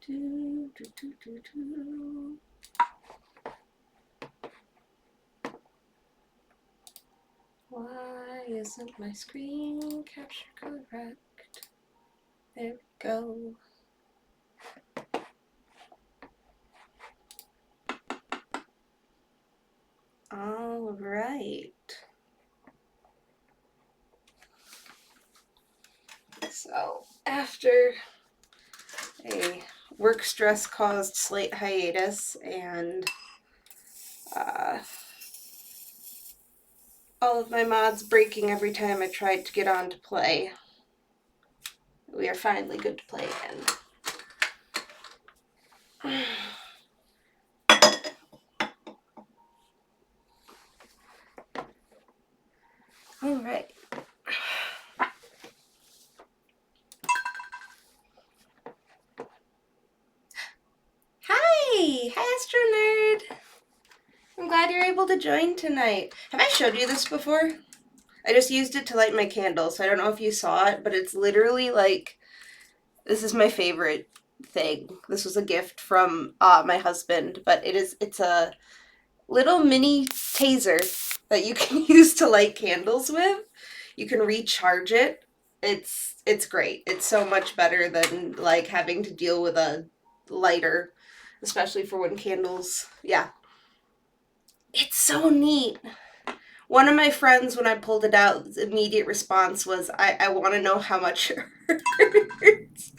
Do, do, do, do, do. Why isn't my screen capture correct? There we go. All right. So after a work stress caused slight hiatus and all of my mods breaking every time I tried to get on to play, we are finally good to play again. All right. Hi, Astro Nerd. I'm glad you're able to join tonight. Have I showed you this before? I just used it to light my candles. So I don't know if you saw it, but it's literally like, this is my favorite thing. This was a gift from my husband, but it's a little mini taser that you can use to light candles with. You can recharge it. It's great. It's so much better than like having to deal with a lighter, especially for when candles, yeah. It's so neat. One of my friends, when I pulled it out, his immediate response was, I want to know how much it hurts.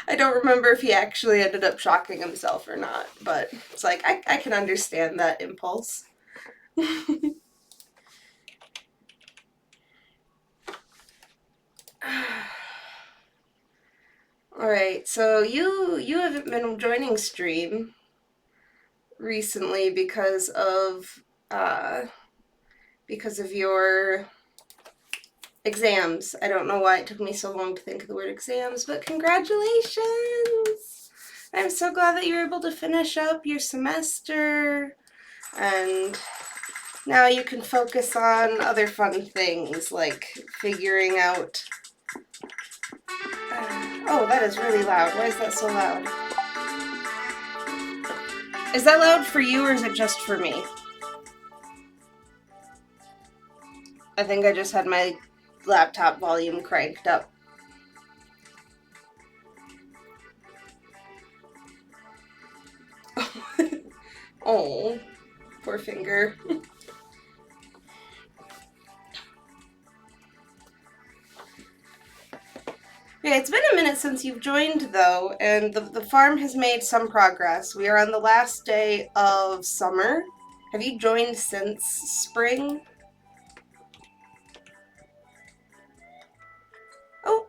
I don't remember if he actually ended up shocking himself or not, but it's like, I can understand that impulse. Alright, so you haven't been joining stream recently because of your exams. I don't know why it took me so long to think of the word exams, but congratulations! I'm so glad that you were able to finish up your semester, and now you can focus on other fun things like figuring out... oh, that is really loud. Why is that so loud? Is that loud for you, or is it just for me? I think I just had my laptop volume cranked up. Oh, poor finger. Okay, it's been a minute since you've joined, though, and the farm has made some progress. We are on the last day of summer. Have you joined since spring? Oh.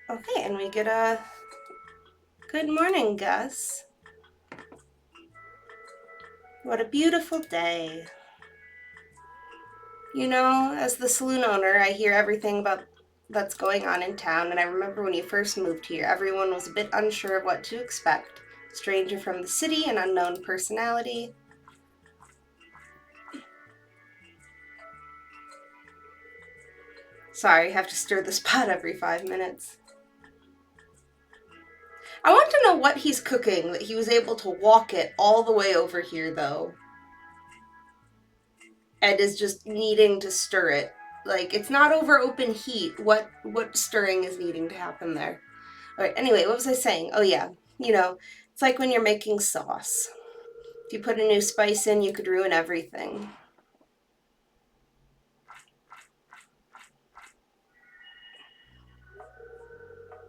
Okay, and we get a good morning, Gus. What a beautiful day. You know, as the saloon owner, I hear everything about that's going on in town, and I remember when you first moved here, everyone was a bit unsure of what to expect. Stranger from the city, an unknown personality. Sorry, have to stir this pot every 5 minutes. I want to know what he's cooking, that he was able to walk it all the way over here, though. And is just needing to stir it. Like, it's not over open heat. What stirring is needing to happen there? Alright, anyway, what was I saying? Oh yeah, you know, it's like when you're making sauce. If you put a new spice in, you could ruin everything.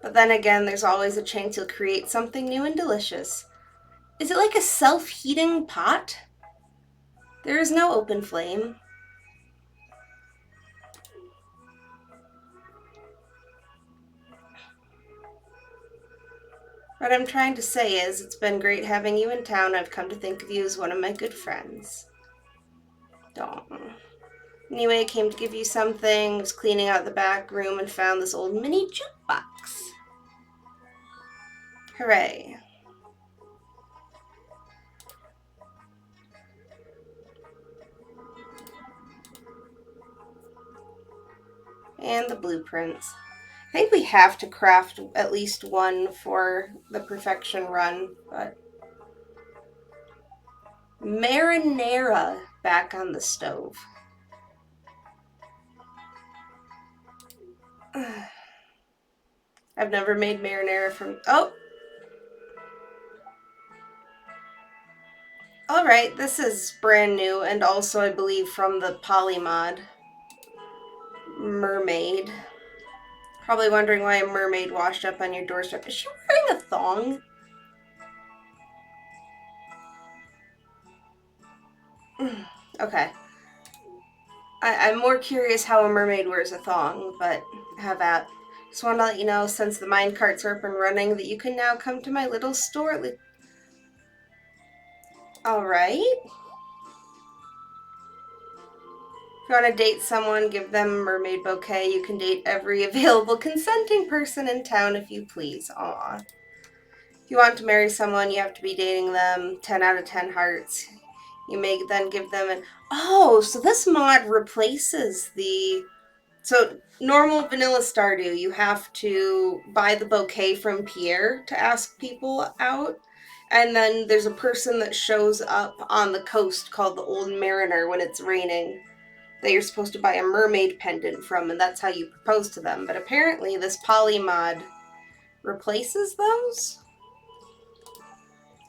But then again, there's always a chance you'll create something new and delicious. Is it like a self-heating pot? There is no open flame. What I'm trying to say is, it's been great having you in town. I've come to think of you as one of my good friends. Don't. Anyway, I came to give you something. Was cleaning out the back room and found this old mini jukebox. Hooray. And the blueprints. I think we have to craft at least one for the perfection run, but marinara back on the stove. I've never made marinara from... Oh! Alright, this is brand new, and also, I believe, from the Polymod. Mermaid. Probably wondering why a mermaid washed up on your doorstep. Is she wearing a thong? Okay. I'm more curious how a mermaid wears a thong, but have at. Just want to let you know, since the mine carts are up and running, that you can now come to my little store. Alright. If you want to date someone, give them a mermaid bouquet. You can date every available consenting person in town if you please. Aw. If you want to marry someone, you have to be dating them. 10 out of 10 hearts. You may then give them an... Oh, so this mod replaces the... So, normal vanilla Stardew, you have to buy the bouquet from Pierre to ask people out. And then there's a person that shows up on the coast called the Old Mariner when it's raining that you're supposed to buy a mermaid pendant from, and that's how you propose to them. But apparently this poly mod replaces those?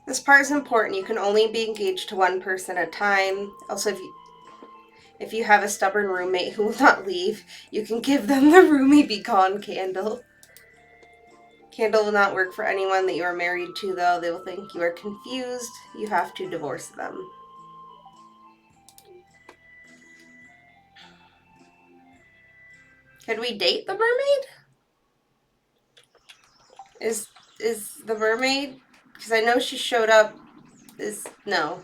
This part is important. You can only be engaged to one person at a time. Also, if you have a stubborn roommate who will not leave, you can give them the roomie be gone candle. Candle will not work for anyone that you are married to, though. They will think you are confused. You have to divorce them. Could we date the mermaid? Is the mermaid... Because I know she showed up... No.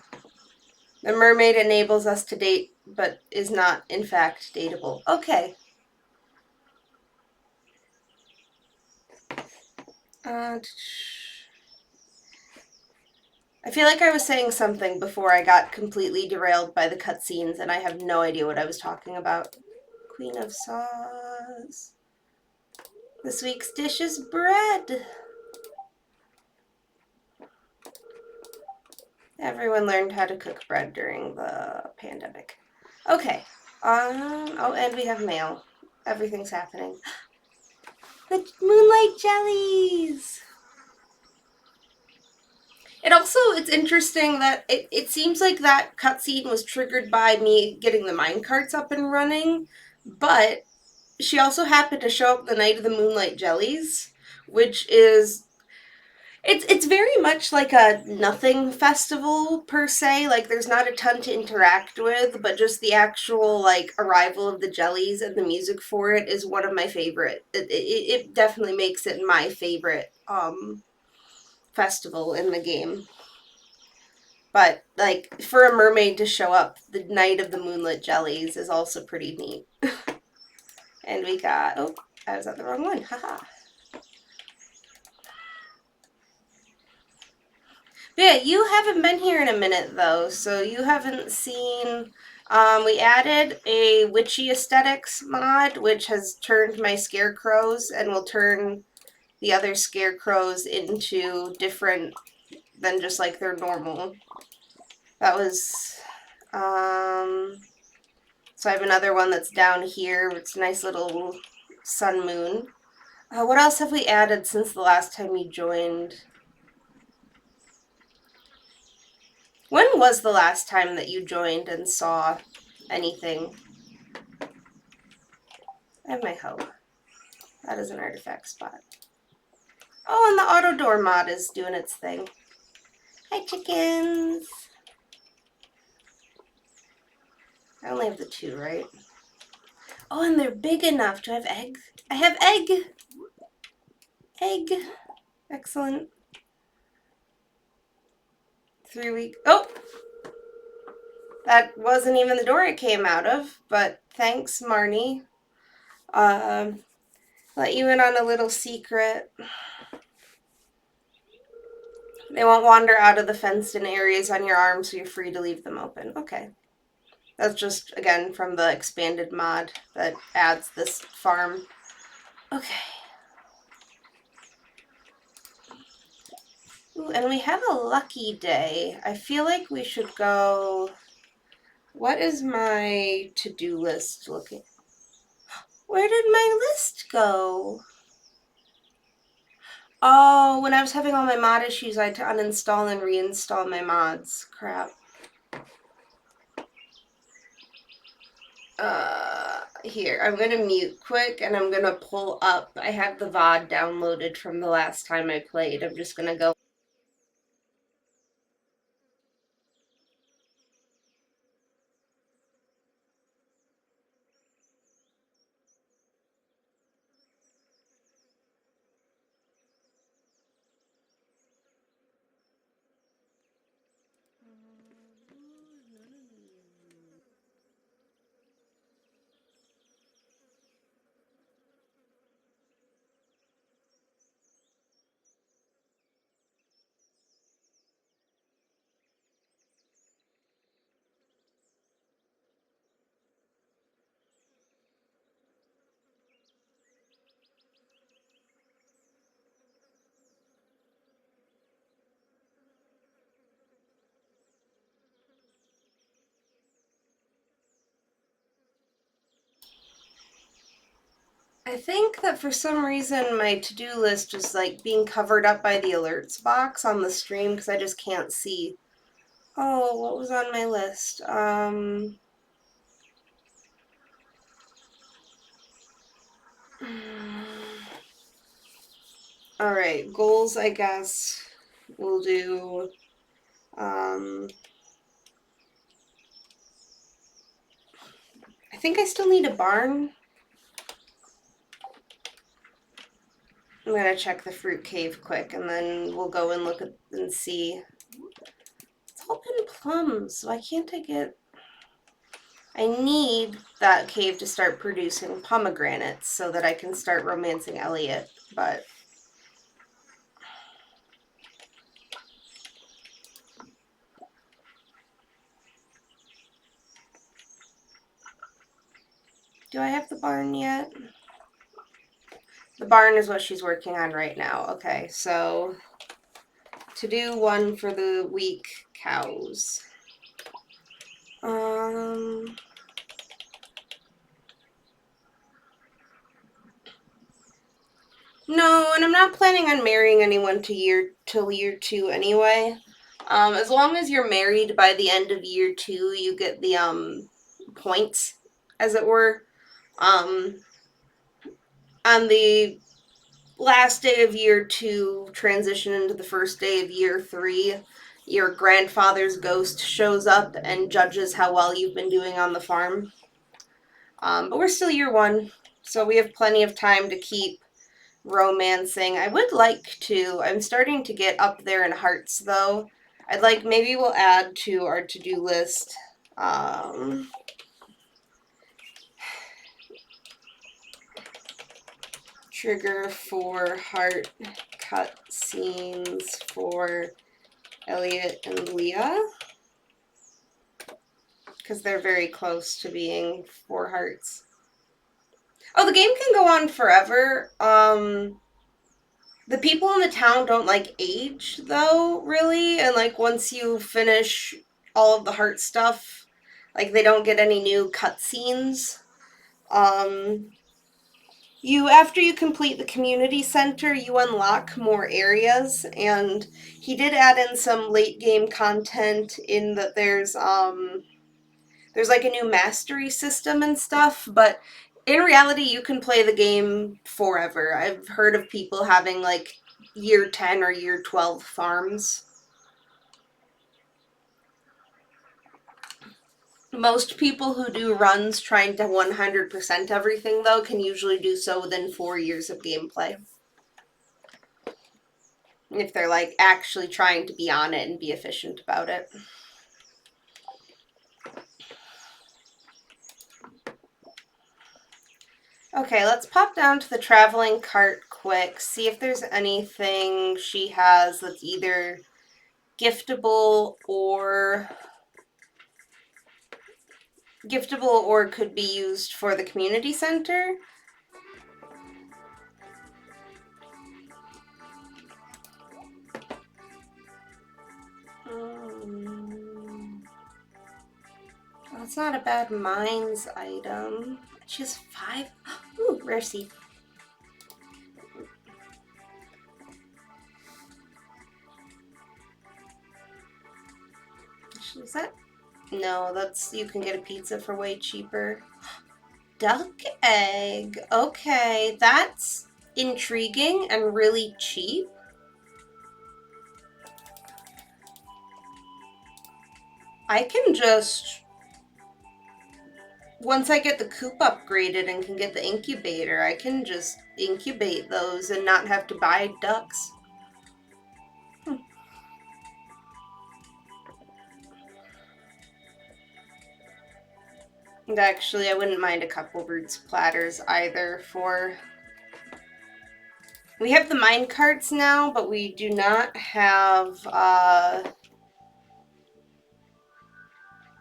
The mermaid enables us to date, but is not, in fact, dateable. Okay. I feel like I was saying something before I got completely derailed by the cutscenes, and I have no idea what I was talking about. Queen of Sauce. This week's dish is bread. Everyone learned how to cook bread during the pandemic. Okay. Oh, and we have mail. Everything's happening. The moonlight jellies! It's interesting that it seems like that cutscene was triggered by me getting the minecarts up and running, but she also happened to show up the night of the moonlight jellies, which is... It's very much like a nothing festival, per se. Like, there's not a ton to interact with, but just the actual, like, arrival of the jellies and the music for it is one of my favorite. It definitely makes it my favorite, festival in the game. But, like, for a mermaid to show up the night of the moonlit jellies is also pretty neat. And we got... Oh, I was at the wrong one. Haha. But yeah, you haven't been here in a minute, though, so you haven't seen... we added a witchy aesthetics mod, which has turned my scarecrows and will turn the other scarecrows into different than just, like, their normal. That was... So I have another one that's down here. It's a nice little sun moon. What else have we added since the last time you joined? When was the last time that you joined and saw anything? I have my hoe. That is an artifact spot. Oh, and the auto door mod is doing its thing. Hi, chickens. I only have the 2, right? Oh, and they're big enough. Do I have eggs? I have egg! Egg. Excellent. 3 weeks. Oh! That wasn't even the door it came out of, but thanks, Marnie. Let you in on a little secret. They won't wander out of the fenced-in areas on your arm, so you're free to leave them open. Okay. That's just, again, from the expanded mod that adds this farm. Okay. Ooh, and we have a lucky day. I feel like we should go... What is my to-do list looking? Where did my list go? Oh, when I was having all my mod issues, I had to uninstall and reinstall my mods. Crap. Here, I'm gonna mute quick and I'm gonna pull up. I have the VOD downloaded from the last time I played. I'm just gonna go. I think that for some reason my to-do list is like being covered up by the alerts box on the stream because I just can't see. Oh, what was on my list? All right, goals, I guess we'll do. I think I still need a barn. I'm gonna check the fruit cave quick, and then we'll go and look at and see. It's all been plums. Why can't I get? I need that cave to start producing pomegranates so that I can start romancing Elliot, but do I have the barn yet? The barn is what she's working on right now. Okay, so to do one for the week cows. No, and I'm not planning on marrying anyone till year 2 anyway. As long as you're married by the end of year 2, you get the points, as it were. On the last day of year 2, transition into the first day of year 3, your grandfather's ghost shows up and judges how well you've been doing on the farm. But we're still year 1, so we have plenty of time to keep romancing. I would like to. I'm starting to get up there in hearts, though. I'd like, maybe we'll add to our to-do list. Trigger for heart cut scenes for Elliot and Leah. Because they're very close to being 4 hearts. Oh, the game can go on forever. The people in the town don't like age, though, really. And, like, once you finish all of the heart stuff, like, they don't get any new cutscenes. After you complete the community center, you unlock more areas, and he did add in some late game content in that there's like a new mastery system and stuff, but in reality, you can play the game forever. I've heard of people having like year 10 or year 12 farms. Most people who do runs trying to 100% everything, though, can usually do so within 4 years of gameplay. If they're like actually trying to be on it and be efficient about it. Okay, let's pop down to the traveling cart quick, see if there's anything she has that's either giftable or could be used for the community center. That's not a bad mines item. She has 5. Ooh, rare seed. Is that? No, that's, you can get a pizza for way cheaper. Duck egg. Okay, that's intriguing and really cheap. I can just, once I get the coop upgraded and can get the incubator, I can just incubate those and not have to buy ducks. And actually, I wouldn't mind a couple roots platters either for... We have the mine carts now, but we do not have,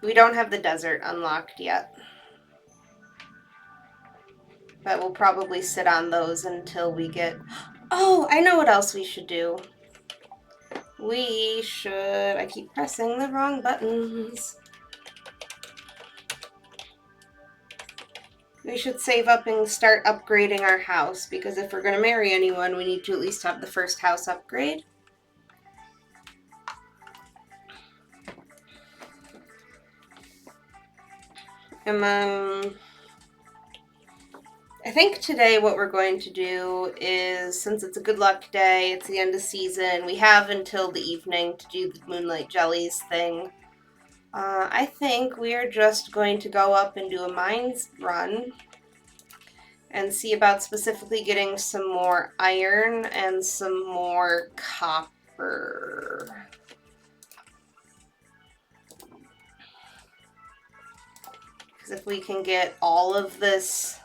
we don't have the desert unlocked yet. But we'll probably sit on those until we get... Oh, I know what else we should do. We should... I keep pressing the wrong buttons. We should save up and start upgrading our house, because if we're going to marry anyone, we need to at least have the first house upgrade. And then... I think today what we're going to do is, since it's a good luck day, it's the end of season, we have until the evening to do the Moonlight Jellies thing. I think we're just going to go up and do a mines run and see about specifically getting some more iron and some more copper. Because if we can get all of this...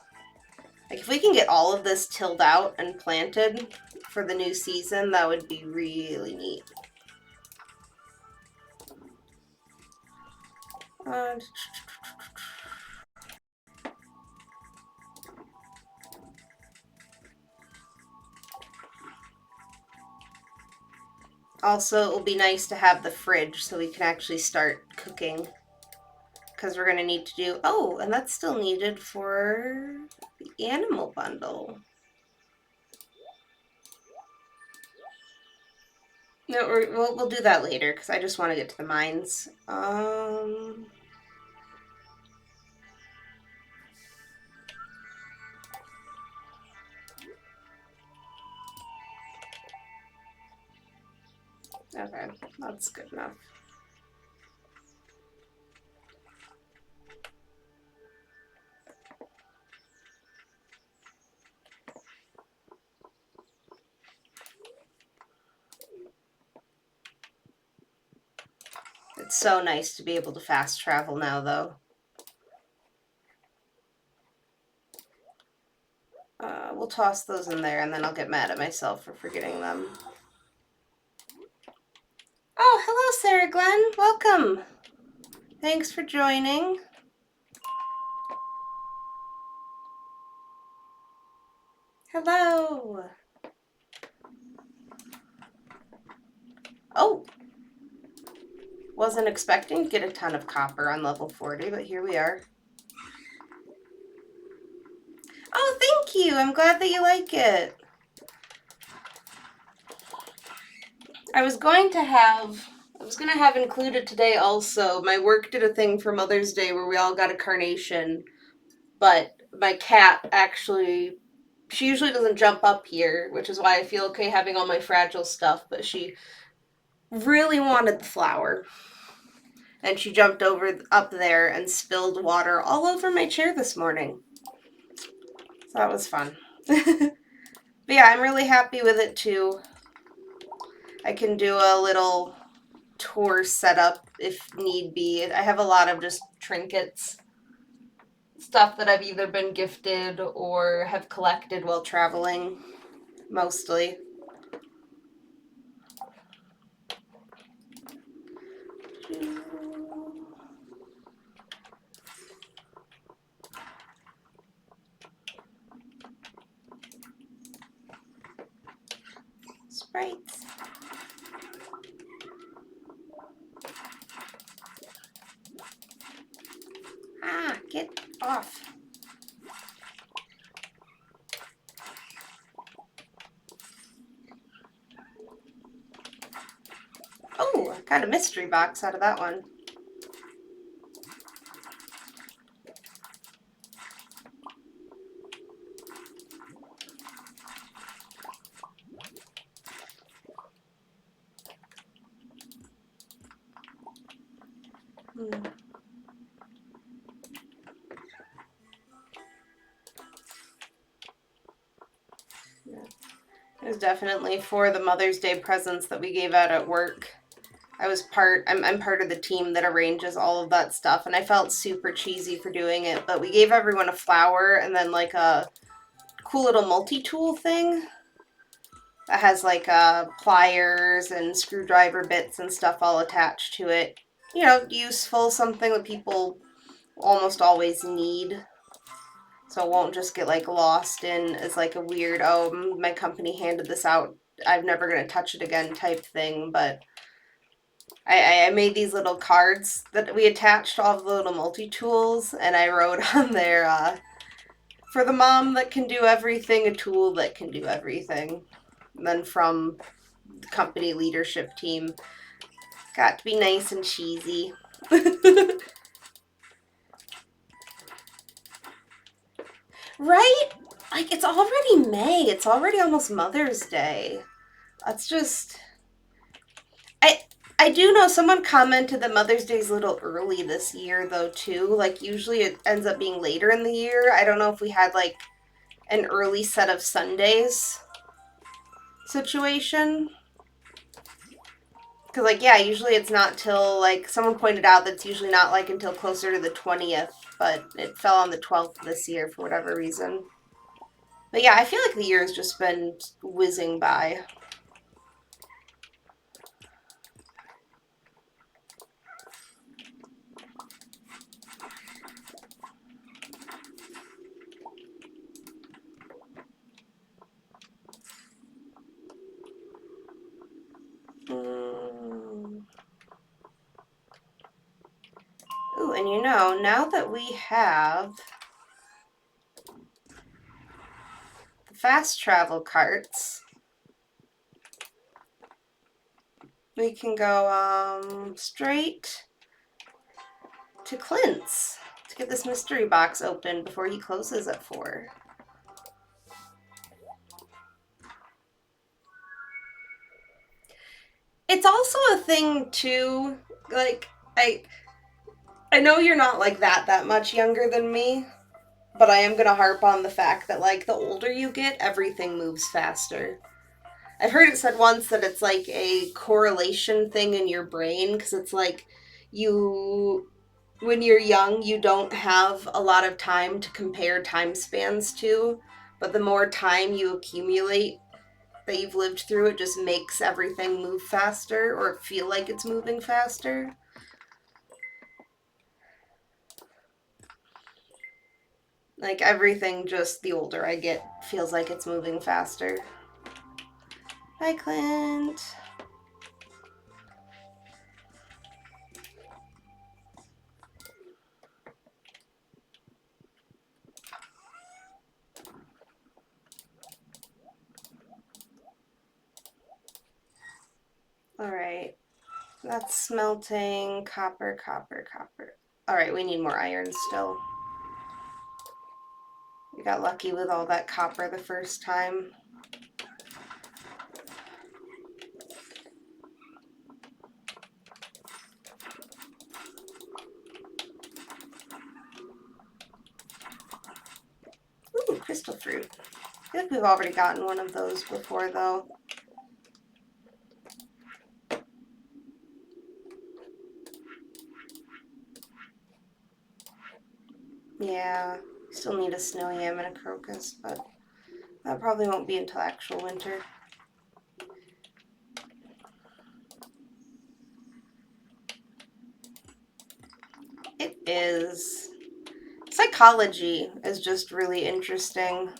Like, if we can get all of this tilled out and planted for the new season, that would be really neat. Also, it will be nice to have the fridge so we can actually start cooking. Because we're going to need to do... Oh, and that's still needed for the animal bundle. No, we'll do that later, because I just want to get to the mines. Okay, that's good enough. It's so nice to be able to fast travel now, though. We'll toss those in there, and then I'll get mad at myself for forgetting them. Oh, hello, Sarah Glenn. Welcome. Thanks for joining. Hello. Oh. Wasn't expecting to get a ton of copper on level 40, but here we are. Oh, thank you. I'm glad that you like it. I was going to have included today also. My work did a thing for Mother's Day where we all got a carnation, but my cat actually, she usually doesn't jump up here, which is why I feel okay having all my fragile stuff, but she really wanted the flower. And she jumped up there and spilled water all over my chair this morning. So that was fun. But yeah, I'm really happy with it too. I can do a little tour setup if need be. I have a lot of just trinkets. Stuff that I've either been gifted or have collected while traveling, mostly. Sprites. off. Oh, I got a mystery box out of that one. Yeah. It was definitely for the Mother's Day presents that we gave out at work. I'm part of the team that arranges all of that stuff, and I felt super cheesy for doing it, but we gave everyone a flower and then like a cool little multi-tool thing that has like pliers and screwdriver bits and stuff all attached to it. You know, useful, something that people almost always need. So it won't just get like lost in as like a weird, oh, my company handed this out, I'm never going to touch it again type thing. But I made these little cards that we attached all the little multi-tools, and I wrote on there, for the mom that can do everything, a tool that can do everything. And then from the company leadership team, got to be nice and cheesy. Right? Like, it's already May. It's already almost Mother's Day. That's just... I do know someone commented that Mother's Day's a little early this year, though, too. Like, usually it ends up being later in the year. I don't know if we had, like, an early set of Sundays situation. Because, like, yeah, usually it's not till, like, someone pointed out that it's usually not, like, until closer to the 20th, but it fell on the 12th this year for whatever reason. But yeah, I feel like the year has just been whizzing by. Ooh, and you know, now that we have the fast travel carts, we can go straight to Clint's to get this mystery box open before he closes at 4. It's also a thing too, like, I know you're not like that much younger than me, but I am gonna harp on the fact that, like, the older you get, everything moves faster. I've heard it said once that it's like a correlation thing in your brain, because it's like you, when you're young, you don't have a lot of time to compare time spans to, but the more time you accumulate that you've lived through, it just makes everything move faster or feel like it's moving faster. Like, everything, just the older I get, feels like it's moving faster. Bye, Clint. Alright. That's smelting. Copper, copper, copper. Alright, we need more iron still. We got lucky with all that copper the first time. Ooh, crystal fruit. I feel like we've already gotten one of those before, though. Yeah, still need a snow yam and a crocus, but that probably won't be until actual winter. It is. Psychology is just really interesting.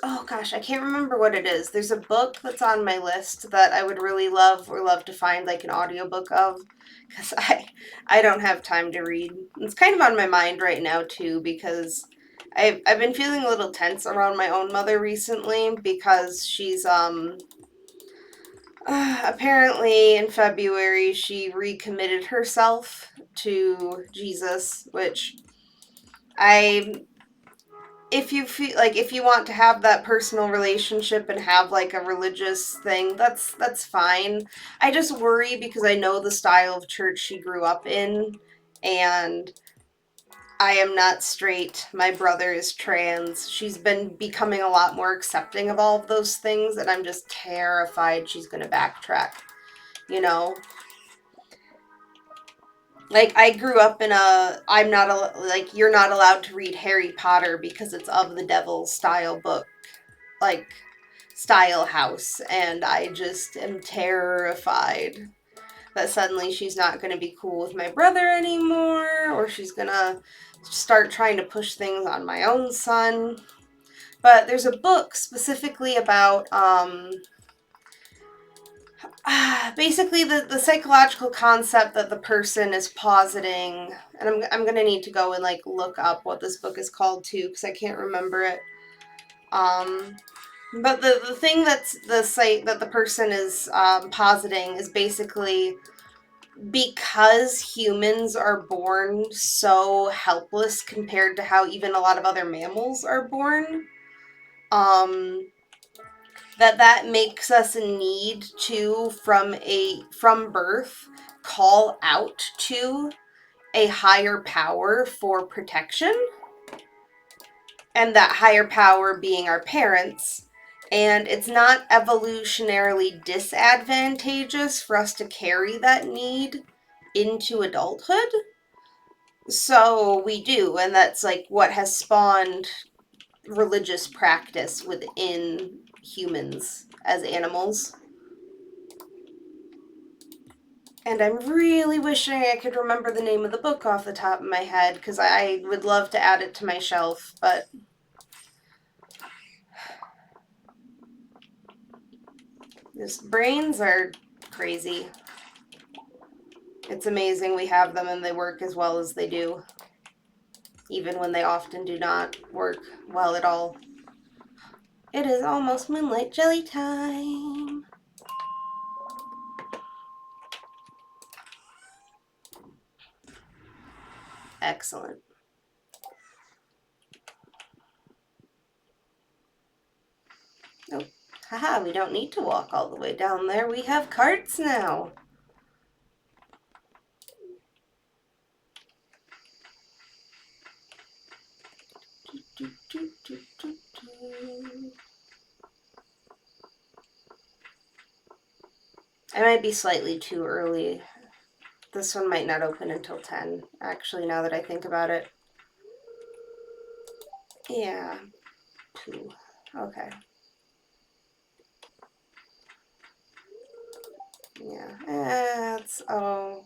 oh gosh, I can't remember what it is. There's a book that's on my list that I would really love or love to find like an audiobook of, because I don't have time to read. It's kind of on my mind right now too, because I've been feeling a little tense around my own mother recently, because she's apparently in February she recommitted herself to Jesus, which I if you feel like, if you want to have that personal relationship and have like a religious thing, that's fine. I just worry because I know the style of church she grew up in, and I am not straight. My brother is trans. She's been becoming a lot more accepting of all of those things, and I'm just terrified she's going to backtrack, you know? Like, I grew up in I'm not, like, you're not allowed to read Harry Potter because it's of the devil style book, like, style house, and I just am terrified that suddenly she's not going to be cool with my brother anymore, or she's going to start trying to push things on my own son. But there's a book specifically about, basically the psychological concept that the person is positing, and I'm going to need to go and like look up what this book is called too, because I can't remember it. But the thing that's the site that the person is positing is basically, because humans are born so helpless compared to how even a lot of other mammals are born, um, that makes us need to, from birth, call out to a higher power for protection, and that higher power being our parents. And it's not evolutionarily disadvantageous for us to carry that need into adulthood. So we do, and that's like what has spawned religious practice within humans as animals. And I'm really wishing I could remember the name of the book off the top of my head, because I would love to add it to my shelf, but these brains are crazy. It's amazing we have them and they work as well as they do, even when they often do not work well at all. It is almost moonlight jelly time. Excellent. Oh, haha, we don't need to walk all the way down there. We have carts now. Do, do, do, do, do. I might be slightly too early. This one might not open until 10, actually, now that I think about it. Yeah. 2. Okay. Yeah. Oh.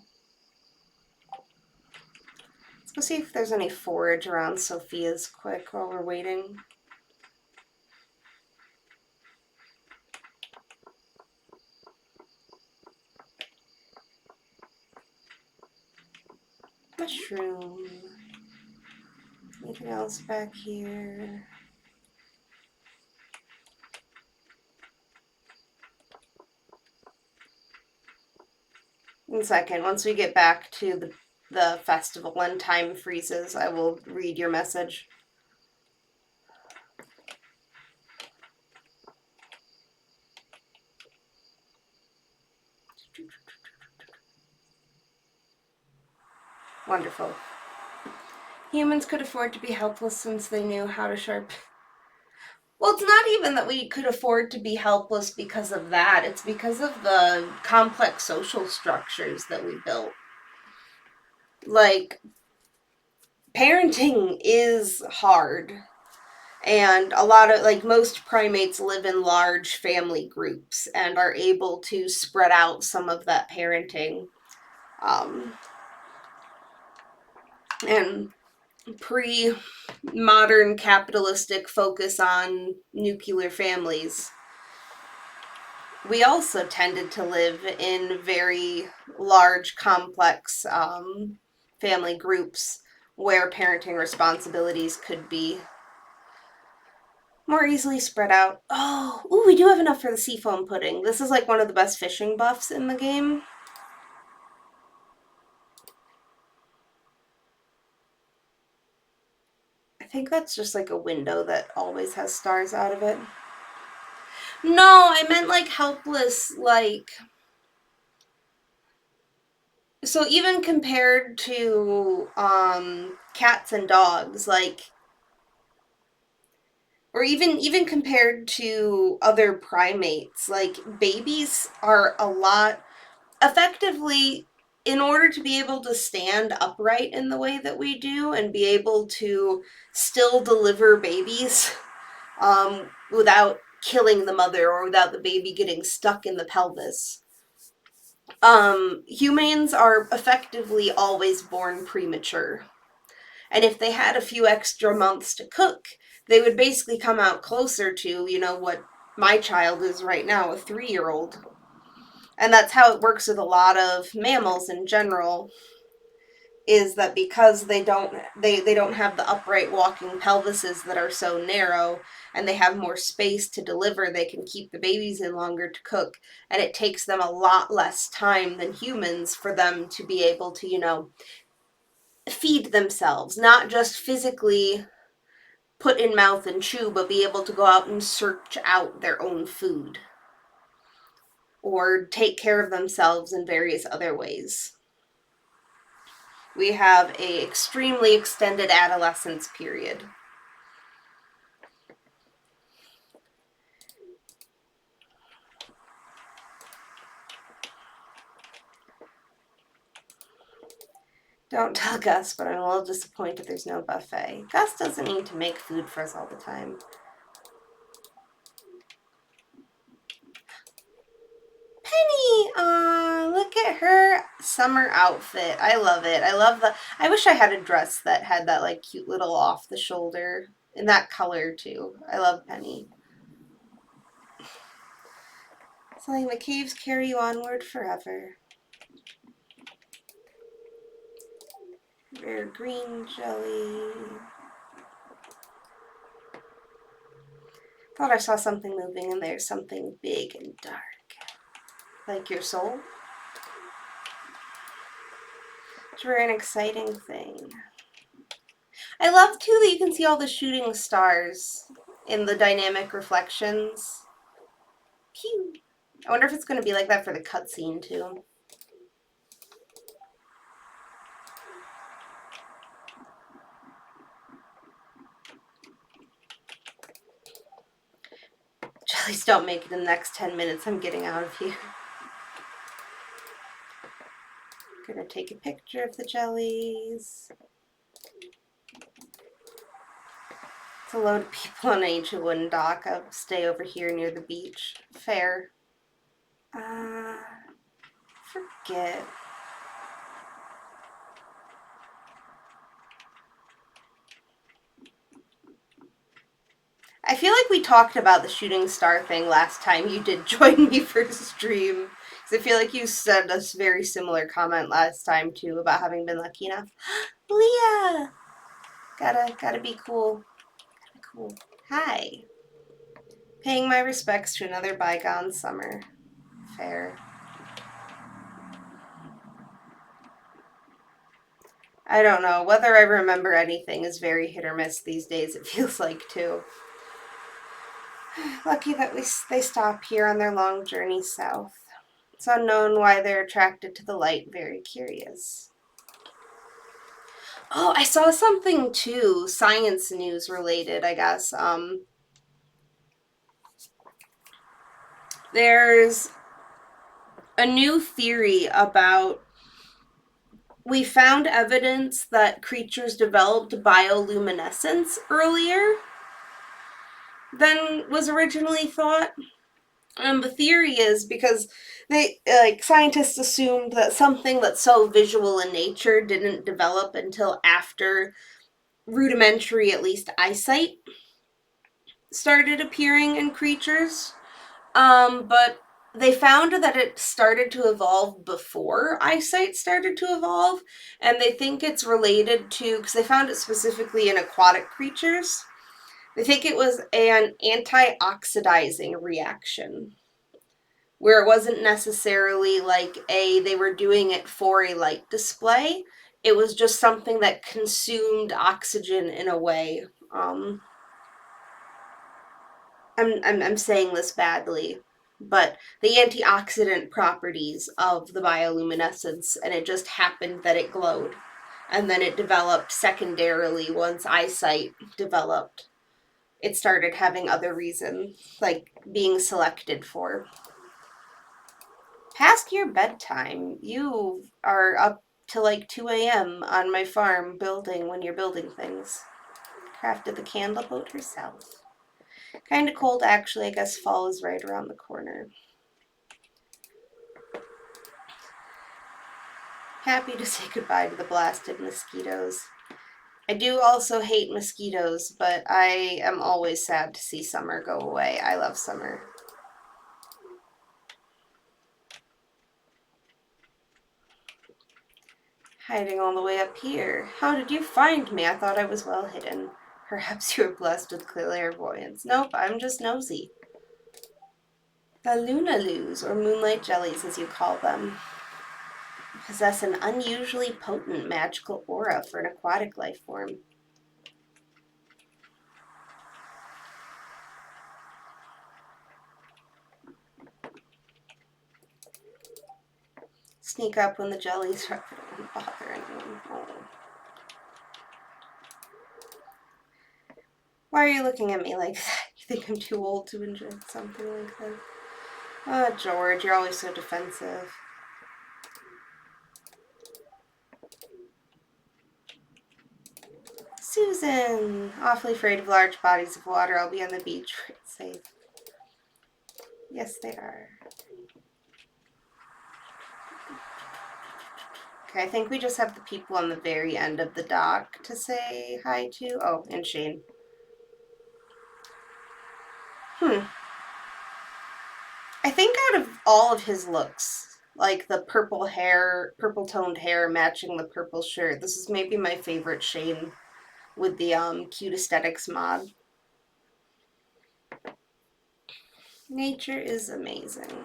Let's go see if there's any forage around Sophia's quick while we're waiting. Mushroom. Anything else back here? 1 second. Once we get back to the festival and time freezes, I will read your message. Wonderful. Humans could afford to be helpless since they knew how to sharpen. Well, it's not even that we could afford to be helpless because of that. It's because of the complex social structures that we built. Like, parenting is hard. And a lot of, like, most primates live in large family groups and are able to spread out some of that parenting. And pre-modern capitalistic focus on nuclear families, we also tended to live in very large, complex family groups where parenting responsibilities could be more easily spread out. Oh, ooh, we do have enough for the seafoam pudding. This is like one of the best fishing buffs in the game. I think that's just like a window that always has stars out of it. No, I meant like helpless, like. So even compared to cats and dogs, like, or even compared to other primates, like babies are a lot effectively, in order to be able to stand upright in the way that we do and be able to still deliver babies without killing the mother or without the baby getting stuck in the pelvis. Humans are effectively always born premature. And if they had a few extra months to cook, they would basically come out closer to, what my child is right now, a 3-year-old. And that's how it works with a lot of mammals in general, is that because they don't have the upright walking pelvises that are so narrow, and they have more space to deliver, they can keep the babies in longer to cook, and it takes them a lot less time than humans for them to be able to feed themselves, not just physically put in mouth and chew, but be able to go out and search out their own food or take care of themselves in various other ways. We have a extremely extended adolescence period. Don't tell Gus, but I'm a little disappointed there's no buffet. Gus doesn't need to make food for us all the time. Penny! Aw, look at her summer outfit. I love it. I wish I had a dress that had that like cute little off the shoulder in that color too. I love Penny. It's like the caves carry you onward forever. Rare green jelly. Thought I saw something moving in there, something big and dark. Like your soul? It's very an exciting thing. I love too that you can see all the shooting stars in the dynamic reflections. Pew! I wonder if it's going to be like that for the cutscene too. Jellies don't make it in the next 10 minutes. I'm getting out of here. Gonna take a picture of the jellies. It's a load of people on an ancient wooden dock. I'll stay over here near the beach. Fair. Forget. I feel like we talked about the shooting star thing last time you did join me for stream. Because I feel like you said a very similar comment last time too about having been lucky enough. Leah! Gotta be cool. Cool. Hi. Paying my respects to another bygone summer. Fair. I don't know. Whether I remember anything is very hit or miss these days, it feels like, too. Lucky that they stop here on their long journey south. It's unknown why they're attracted to the light. Very curious. Oh, I saw something, too. Science news related, I guess. There's a new theory about, we found evidence that creatures developed bioluminescence earlier than was originally thought. And the theory is because scientists assumed that something that's so visual in nature didn't develop until after rudimentary, at least, eyesight started appearing in creatures. But they found that it started to evolve before eyesight started to evolve, and they think it's related to, because they found it specifically in aquatic creatures. They think it was an anti-oxidizing reaction, where it wasn't necessarily like they were doing it for a light display. It was just something that consumed oxygen in a way. I'm saying this badly, but the antioxidant properties of the bioluminescence, and it just happened that it glowed. And then it developed secondarily once eyesight developed. It started having other reasons, like being selected for. Past your bedtime, you are up till like 2 a.m. on my farm building when you're building things. Crafted the candle boat herself. Kinda cold, actually. I guess fall is right around the corner. Happy to say goodbye to the blasted mosquitoes. I do also hate mosquitoes, but I am always sad to see summer go away. I love summer. Hiding all the way up here. How did you find me? I thought I was well hidden. Perhaps you were blessed with clairvoyance. Nope, I'm just nosy. The Lunaloos, or moonlight jellies as you call them, possess an unusually potent magical aura for an aquatic life form. Sneak up when the jellies are don't bother anyone. Oh. Why are you looking at me like that? You think I'm too old to enjoy something like that? Oh, George, you're always so defensive. Susan! Awfully afraid of large bodies of water. I'll be on the beach. It's safe. Yes, they are. Okay, I think we just have the people on the very end of the dock to say hi to. Oh, and Shane. I think out of all of his looks, like the purple hair, purple toned hair matching the purple shirt, this is maybe my favorite Shane with the cute aesthetics mod. Nature is amazing.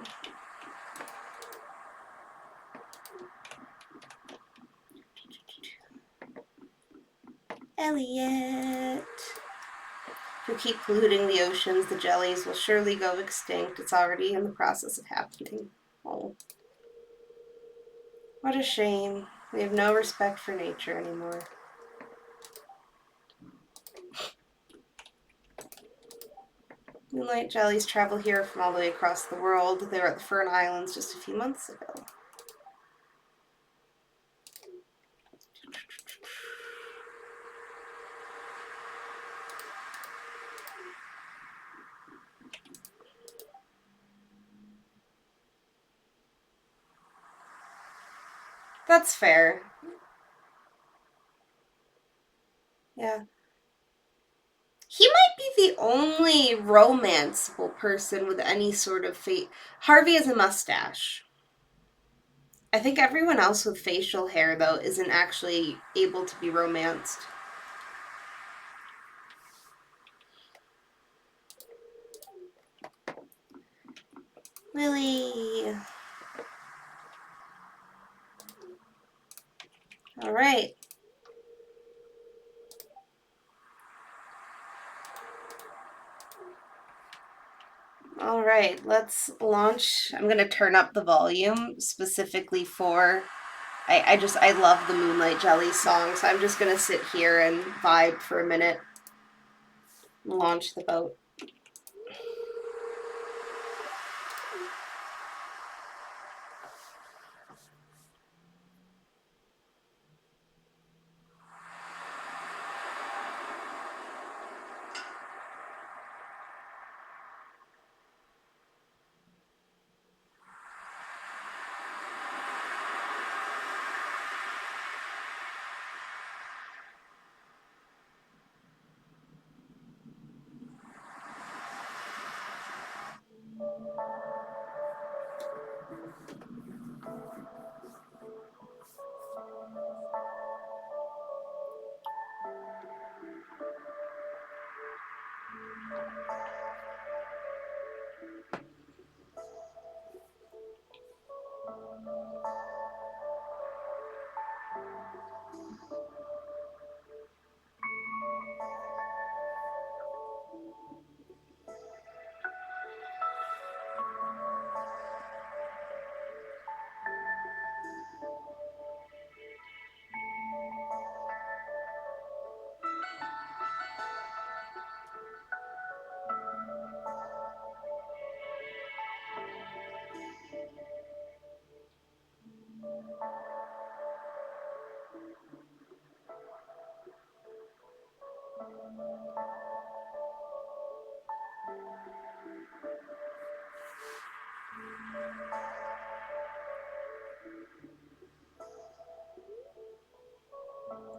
Elliot. If we keep polluting the oceans, the jellies will surely go extinct. It's already in the process of happening. Oh. What a shame. We have no respect for nature anymore. Moonlight jellies travel here from all the way across the world. They were at the Fern Islands just a few months ago. That's fair. Yeah. He might be the only romanceable person with any sort of face. Harvey has a mustache. I think everyone else with facial hair, though, isn't actually able to be romanced. Lily. All right. All right, let's launch. I'm going to turn up the volume specifically for I love the Moonlight Jelly song, so I'm just gonna sit here and vibe for a minute. Launch the boat.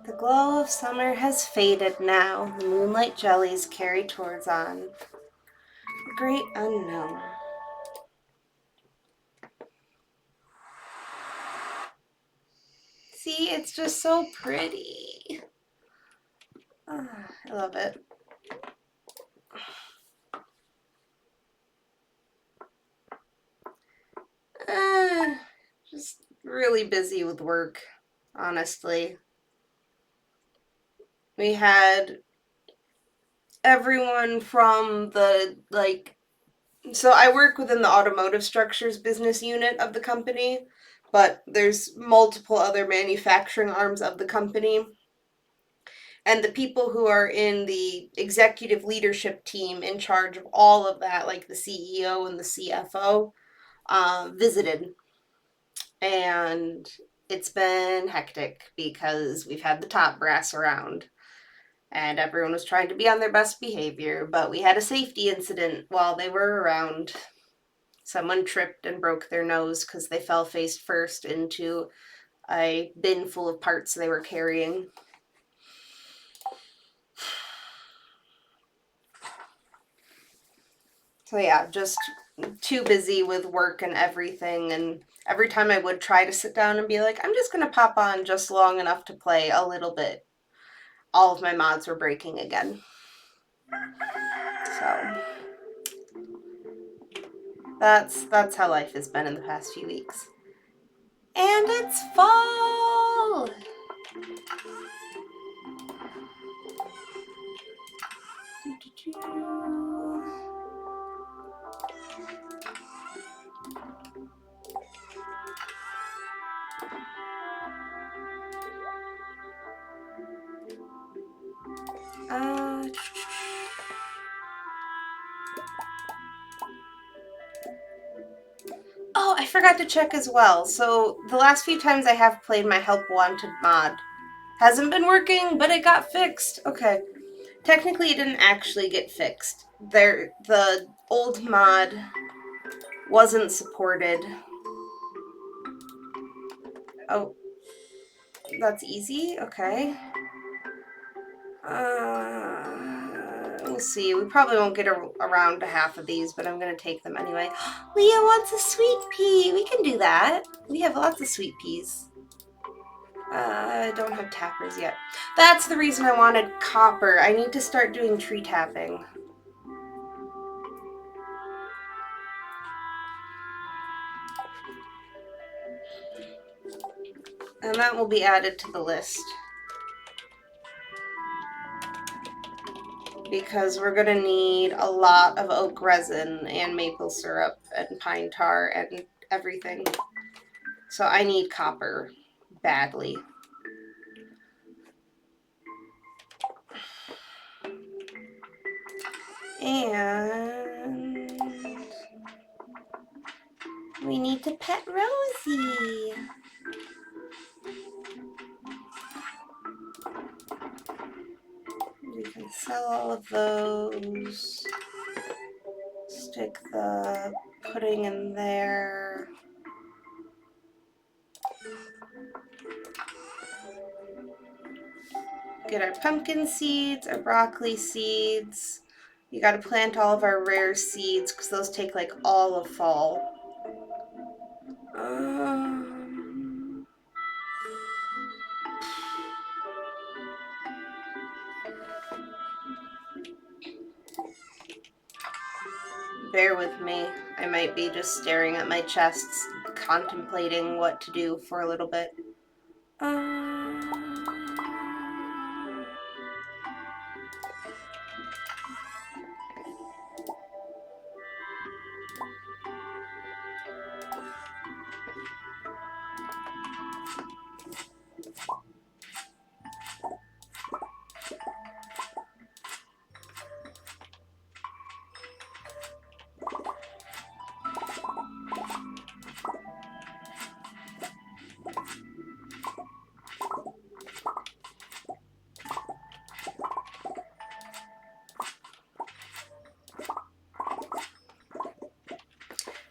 The glow of summer has faded now. The moonlight jellies carry towards on the great unknown. See, it's just so pretty. Oh, I love it. Just really busy with work, honestly. We had everyone from the, so I work within the automotive structures business unit of the company, but there's multiple other manufacturing arms of the company. And the people who are in the executive leadership team in charge of all of that, like the CEO and the CFO, visited. And it's been hectic because we've had the top brass around and everyone was trying to be on their best behavior, but we had a safety incident while they were around. Someone tripped and broke their nose because they fell face first into a bin full of parts they were carrying. So yeah, just too busy with work and everything, and every time I would try to sit down and be like, I'm just gonna pop on just long enough to play a little bit, all of my mods were breaking again. So that's how life has been in the past few weeks. And it's fall! Oh, I forgot to check as well. So the last few times I have played my Help Wanted mod hasn't been working, but it got fixed. Okay. Technically, it didn't actually get fixed. The old mod wasn't supported. Oh, that's easy? Okay. We'll see. We probably won't get around to half of these, but I'm going to take them anyway. Leah wants a sweet pea. We can do that. We have lots of sweet peas. I don't have tappers yet. That's the reason I wanted copper. I need to start doing tree tapping. And that will be added to the list. Because we're going to need a lot of oak resin and maple syrup and pine tar and everything. So I need copper badly. And we need to pet Rosie. We can sell all of those. Stick the pudding in there. Get our pumpkin seeds, our broccoli seeds. You gotta plant all of our rare seeds because those take like all of fall. Bear with me. I might be just staring at my chests, contemplating what to do for a little bit.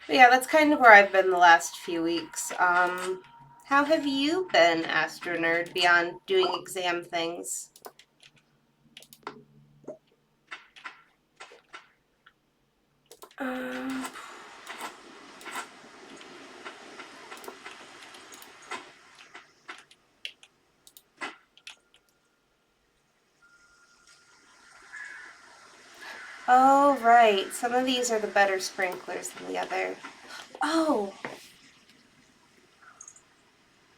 But yeah, that's kind of where I've been the last few weeks. How have you been, Astronerd, beyond doing exam things? Oh, right. Some of these are the better sprinklers than the other. Oh!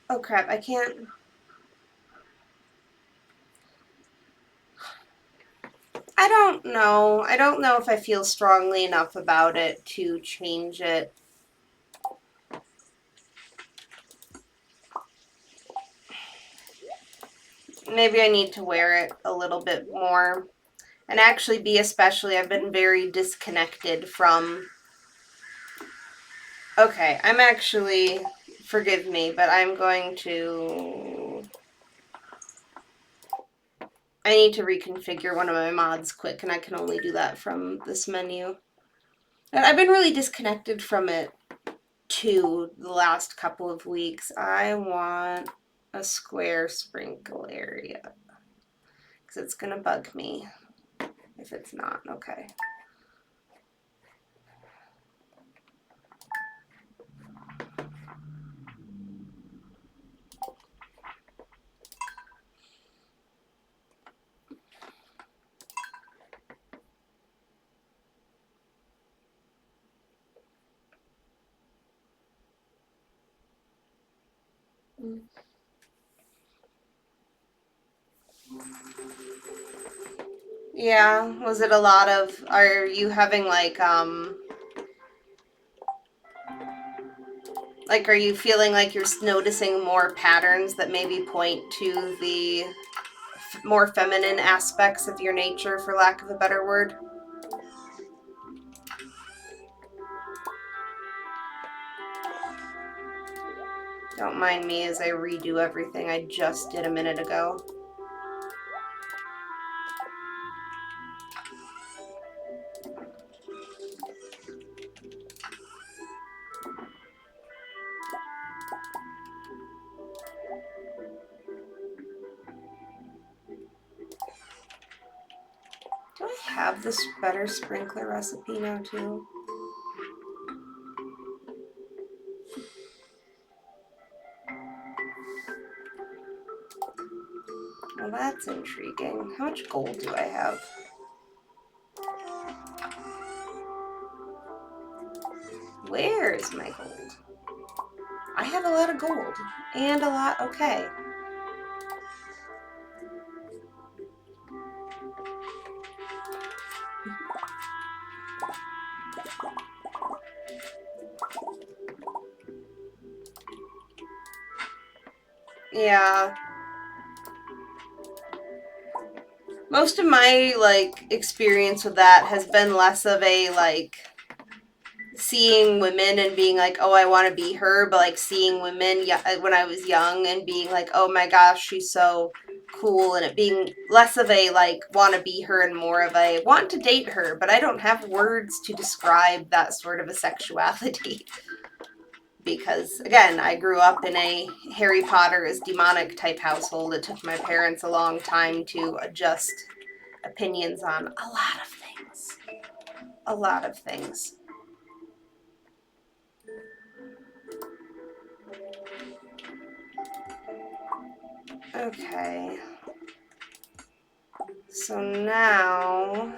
Oh crap, I can't... I don't know. I don't know if I feel strongly enough about it to change it. Maybe I need to wear it a little bit more. And actually be especially, I've been very disconnected from... Okay, I'm actually... Forgive me, but I'm going to... I need to reconfigure one of my mods quick, and I can only do that from this menu. And I've been really disconnected from it, too, the last couple of weeks. I want a square sprinkle area, because it's going to bug me if it's not. Okay. Yeah, was it a lot of, are you having like, are you feeling like you're noticing more patterns that maybe point to the more feminine aspects of your nature, for lack of a better word? Don't mind me as I redo everything I just did a minute ago. Do I have this better sprinkler recipe now too? Well, that's intriguing. How much gold do I have? Where is my gold? I have a lot of gold. And a lot... Okay. Yeah. Most of my, experience with that has been less of a, seeing women and being like, oh, I want to be her, but, seeing women when I was young and being like, oh my gosh, she's so cool, and it being less of a, want to be her and more of a want to date her, but I don't have words to describe that sort of a sexuality. Because, again, I grew up in a Harry Potter is demonic type household. It took my parents a long time to adjust opinions on a lot of things. A lot of things. Okay. So now...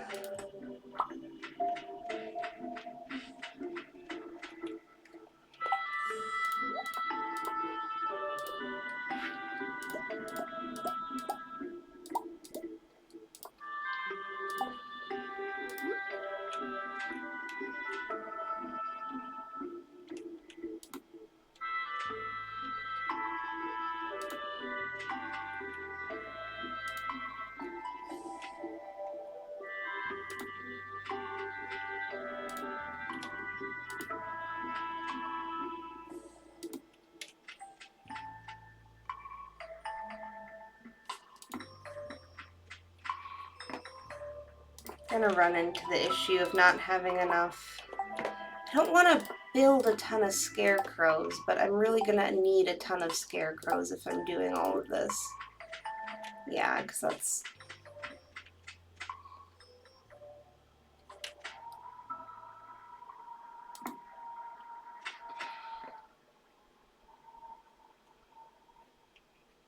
gonna run into the issue of not having enough. I don't want to build a ton of scarecrows, but I'm really gonna need a ton of scarecrows if I'm doing all of this. Yeah, because that's...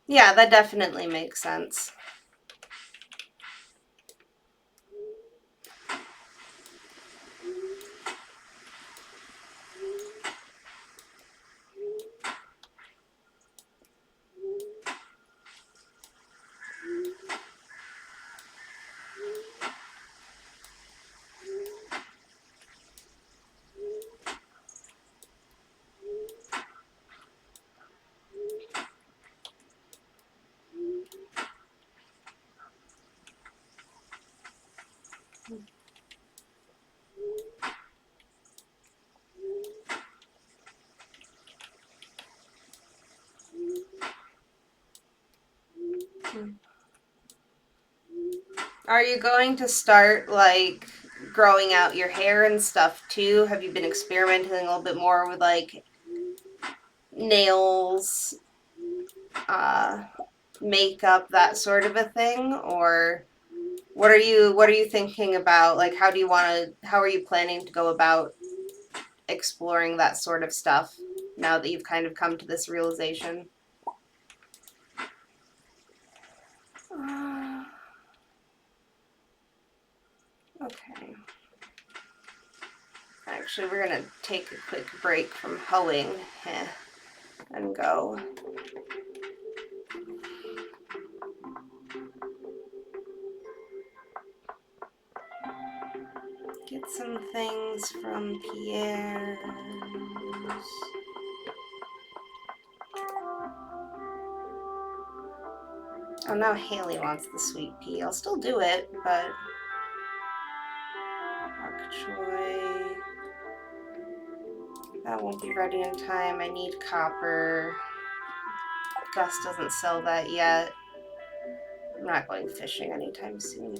Yeah, that definitely makes sense. Are you going to start, like, growing out your hair and stuff, too? Have you been experimenting a little bit more with, like, nails, uh, makeup, that sort of a thing? Or what are you thinking about? Like, how are you planning to go about exploring that sort of stuff now that you've kind of come to this realization? Okay. Actually, we're gonna take a quick break from hoeing and go. Get some things from Pierre's. Oh, now Haley wants the sweet pea. I'll still do it, but... Bok choy. That won't be ready in time. I need copper. Gus doesn't sell that yet. I'm not going fishing anytime soon.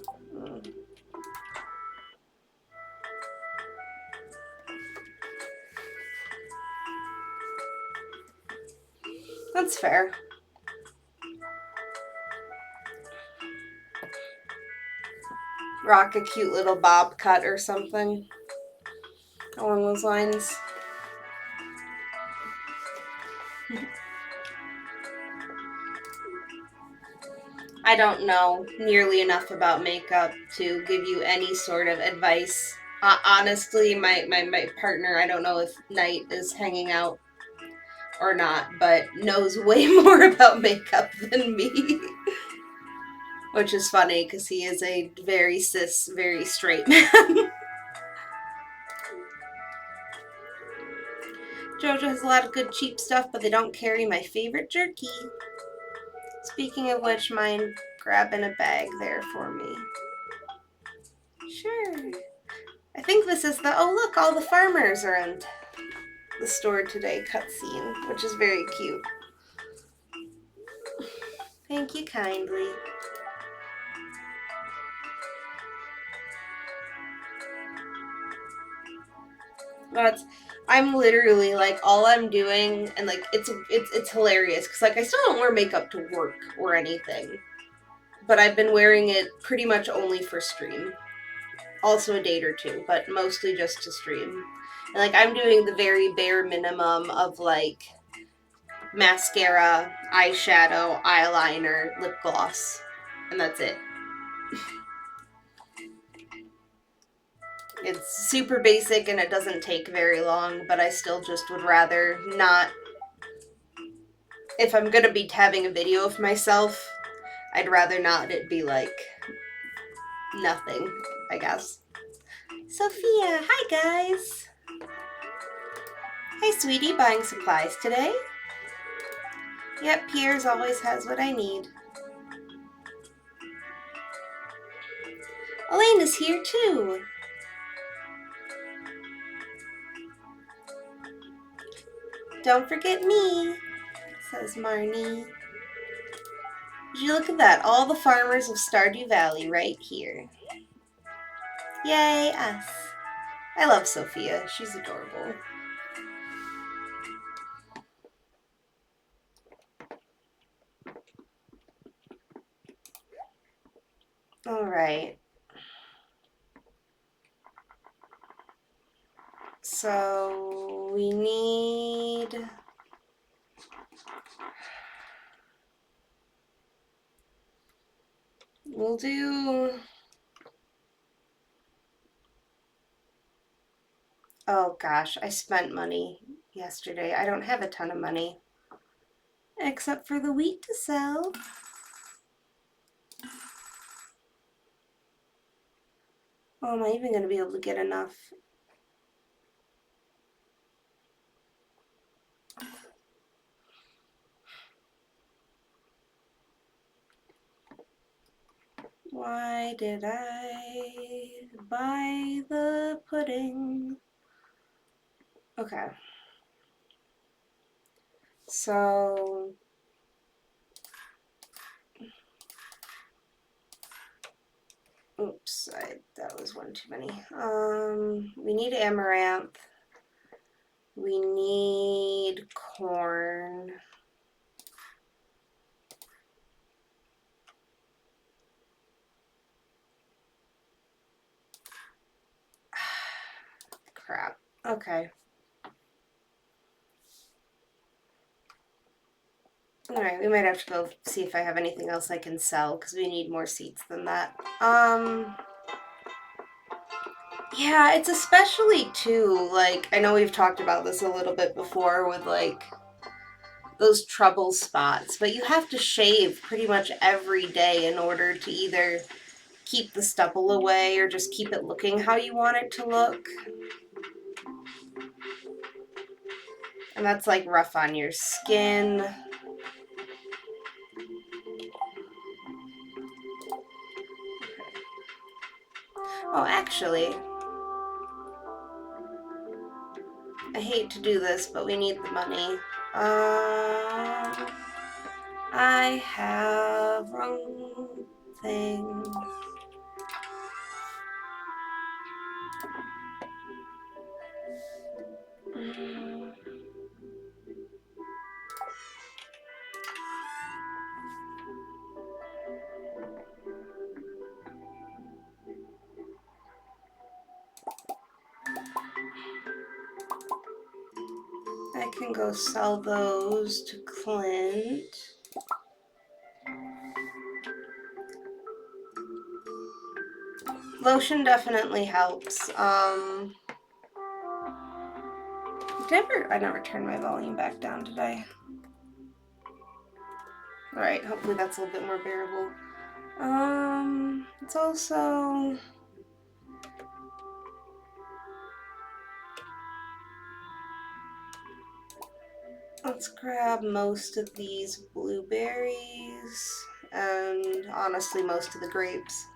That's fair. Rock a cute little bob cut or something along those lines. I don't know nearly enough about makeup to give you any sort of advice. Honestly, my partner, I don't know if Knight is hanging out or not, but knows way more about makeup than me. Which is funny, because he is a very cis, very straight man. Jojo has a lot of good cheap stuff, but they don't carry my favorite jerky. Speaking of which, mind grabbing a bag there for me? Sure. I think this is the, oh look, all the farmers are in the store today cutscene, which is very cute. Thank you kindly. That's, I'm literally like, all I'm doing, and like it's hilarious because like I still don't wear makeup to work or anything, but I've been wearing it pretty much only for stream. Also a date or two, but mostly just to stream. And like I'm doing the very bare minimum of like mascara, eyeshadow, eyeliner, lip gloss, and that's it. It's super basic and it doesn't take very long, but I still just would rather not. If I'm gonna be having a video of myself, I'd rather not it be like nothing, I guess. Sophia, hi guys! Hey sweetie, buying supplies today? Yep, Piers always has what I need. Alayne is here too! Don't forget me, says Marnie. Would you look at that? All the farmers of Stardew Valley right here. Yay, us. I love Sophia. She's adorable. All right. So we need... We'll do... Oh gosh, I spent money yesterday. I don't have a ton of money. Except for the wheat to sell. Oh, am I even going to be able to get enough? Why did I buy the pudding? Okay. So... Oops, that was one too many. We need amaranth. We need corn. Crap. Okay. Alright, we might have to go see if I have anything else I can sell, because we need more seeds than that. Yeah, it's especially too, like, I know we've talked about this a little bit before with, like, those trouble spots, but you have to shave pretty much every day in order to either keep the stubble away or just keep it looking how you want it to look. And that's, like, rough on your skin. Oh, actually, I hate to do this, but we need the money. I have wrong thing. I can go sell those to Clint. Lotion definitely helps. I never turned my volume back down, did I? Alright, hopefully that's a little bit more bearable. It's also... Let's grab most of these blueberries and honestly most of the grapes.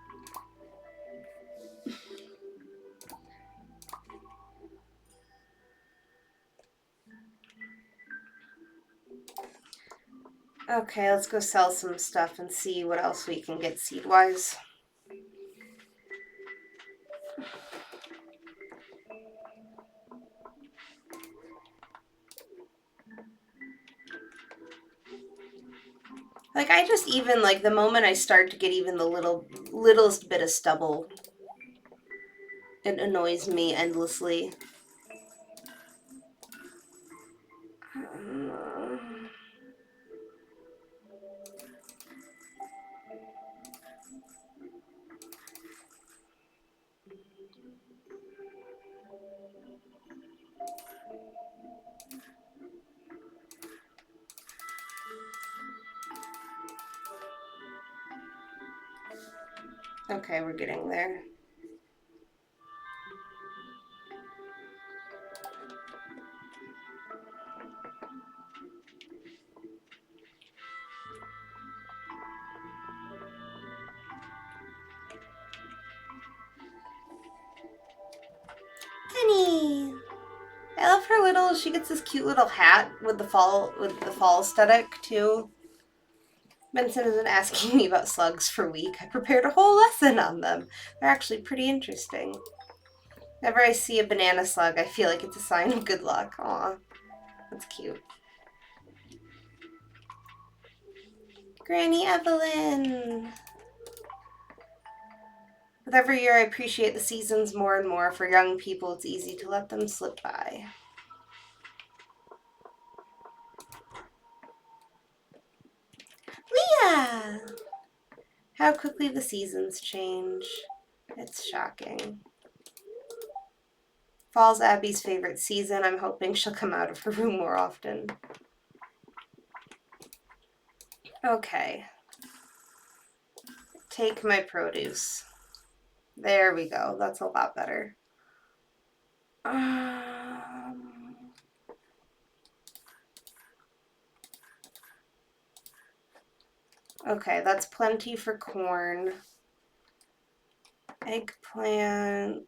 Okay, let's go sell some stuff and see what else we can get seed-wise. Like, I just even, like, the moment I start to get even the littlest bit of stubble, it annoys me endlessly. Okay, we're getting there. Penny! I love her little, she gets this cute little hat with the fall aesthetic too. Benson isn't asking me about slugs for a week. I prepared a whole lesson on them. They're actually pretty interesting. Whenever I see a banana slug, I feel like it's a sign of good luck. Aw, that's cute. Granny Evelyn! every year I appreciate the seasons more and more. For young people, it's easy to let them slip by. Leah! How quickly the seasons change. It's shocking. Fall's Abby's favorite season. I'm hoping she'll come out of her room more often. Okay. Take my produce. There we go. That's a lot better. Okay, that's plenty for corn. Eggplant.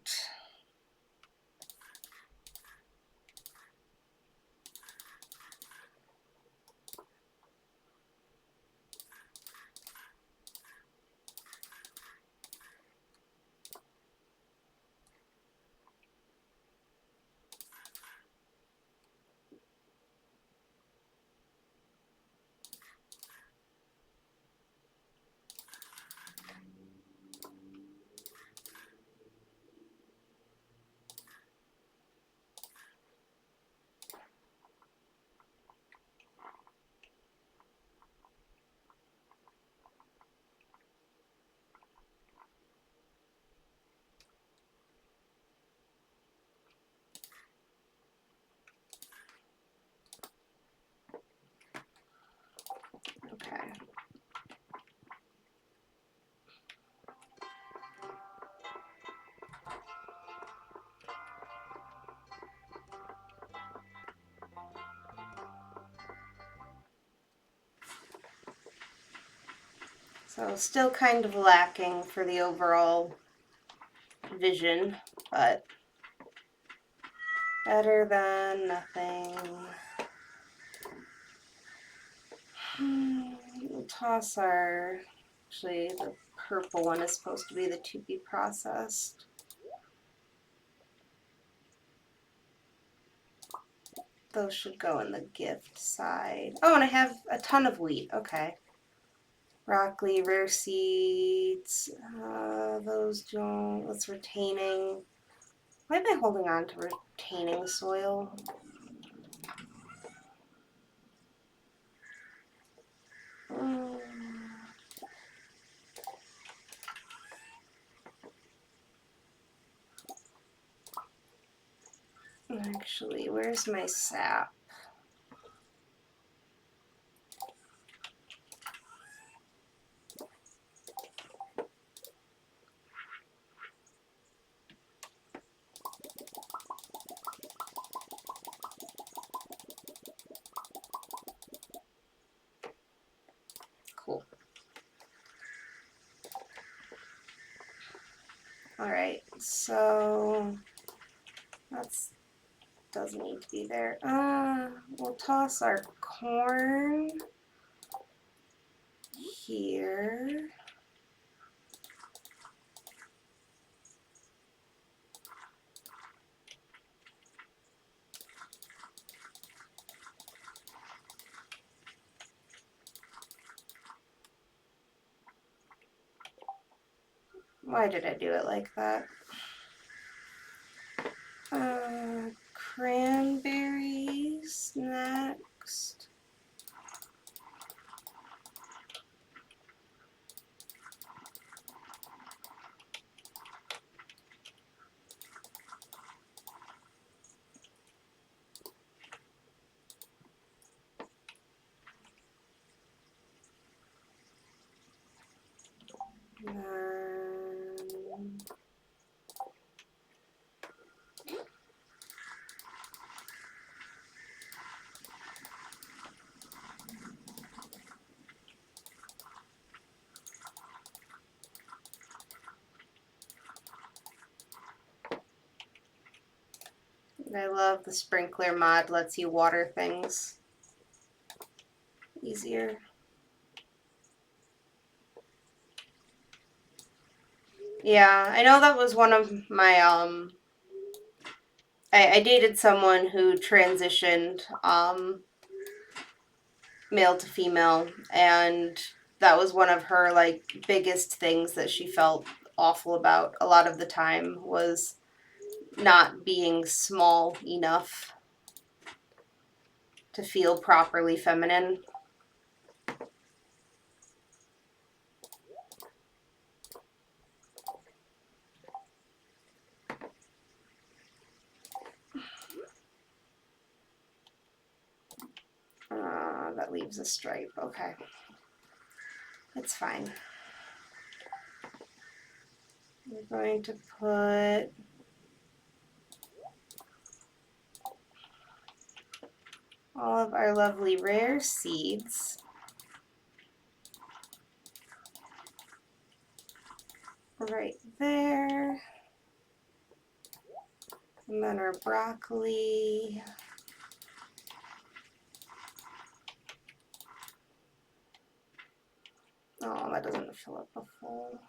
Okay. So still kind of lacking for the overall vision, but better than nothing. We'll toss our... Actually, the purple one is supposed to be the to be processed. Those should go in the gift side. Oh, and I have a ton of wheat. Okay. Broccoli, rare seeds. Those don't... That's retaining. Why am I holding on to retaining soil? Actually, where's my sap? Cool. Alright, so that's doesn't need to be there. We'll toss our corn here. Why did I do it like that? Cranberries next. I love the sprinkler mod, lets you water things easier. Yeah, I know that was one of my I dated someone who transitioned male to female, and that was one of her like biggest things that she felt awful about a lot of the time was not being small enough to feel properly feminine. That leaves a stripe. Okay. It's fine. We're going to put all of our lovely rare seeds right there. And then our broccoli. Oh, that doesn't fill up a full.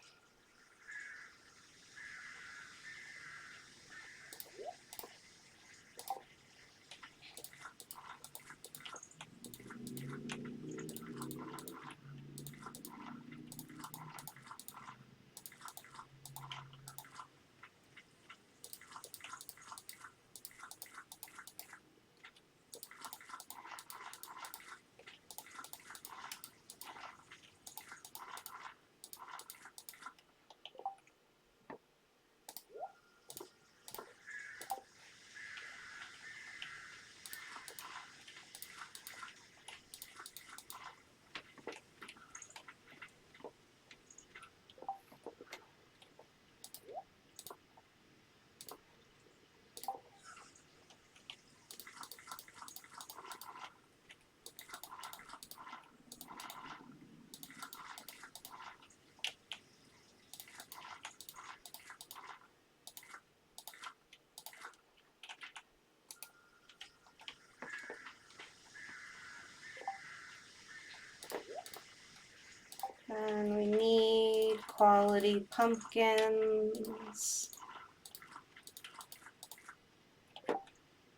And we need quality pumpkins.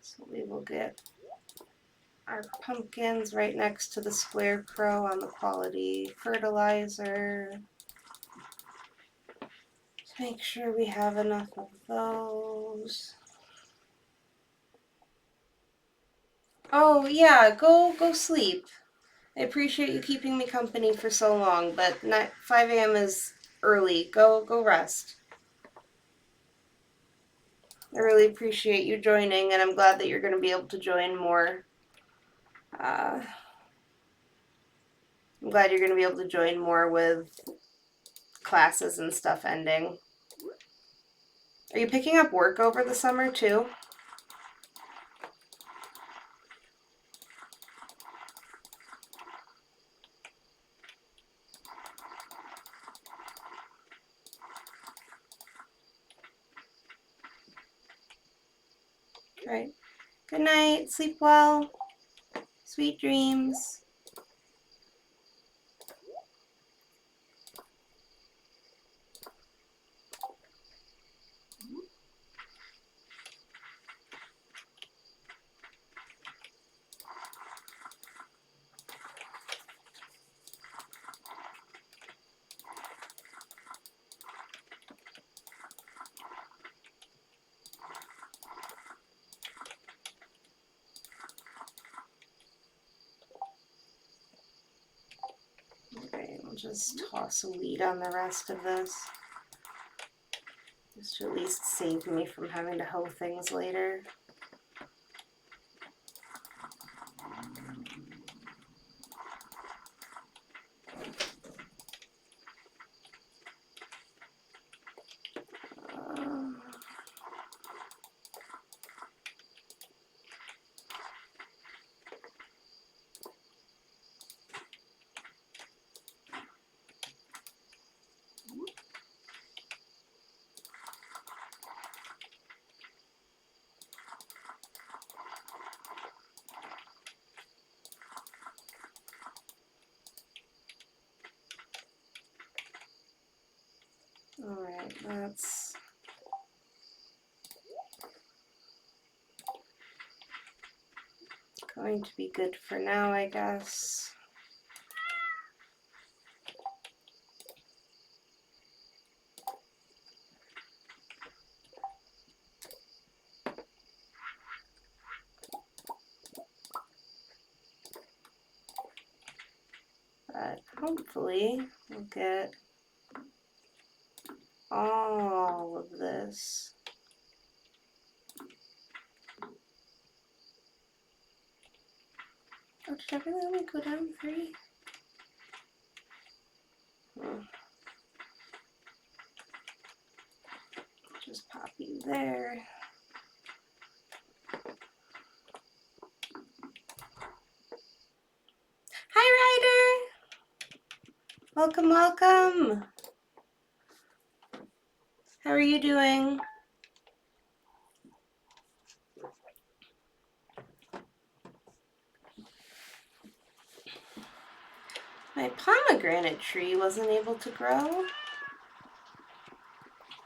So we will get our pumpkins right next to the scarecrow on the quality fertilizer. Make sure we have enough of those. Oh yeah, go sleep. I appreciate you keeping me company for so long, but 5 a.m. is early. Go rest. I really appreciate you joining, and I'm glad that you're going to be able to join more. I'm glad you're going to be able to join more with classes and stuff ending. Are you picking up work over the summer too? Right. Good night. Sleep well. Sweet dreams. Okay, we'll just toss a weed on the rest of this. Just to at least save me from having to hoe things later. Alright, that's going to be good for now, I guess. But hopefully we'll get all of this. Oh, did I really only go down 3? Oh. Just pop you there. Hi, Ryder! Welcome, welcome! How are you doing? My pomegranate tree wasn't able to grow.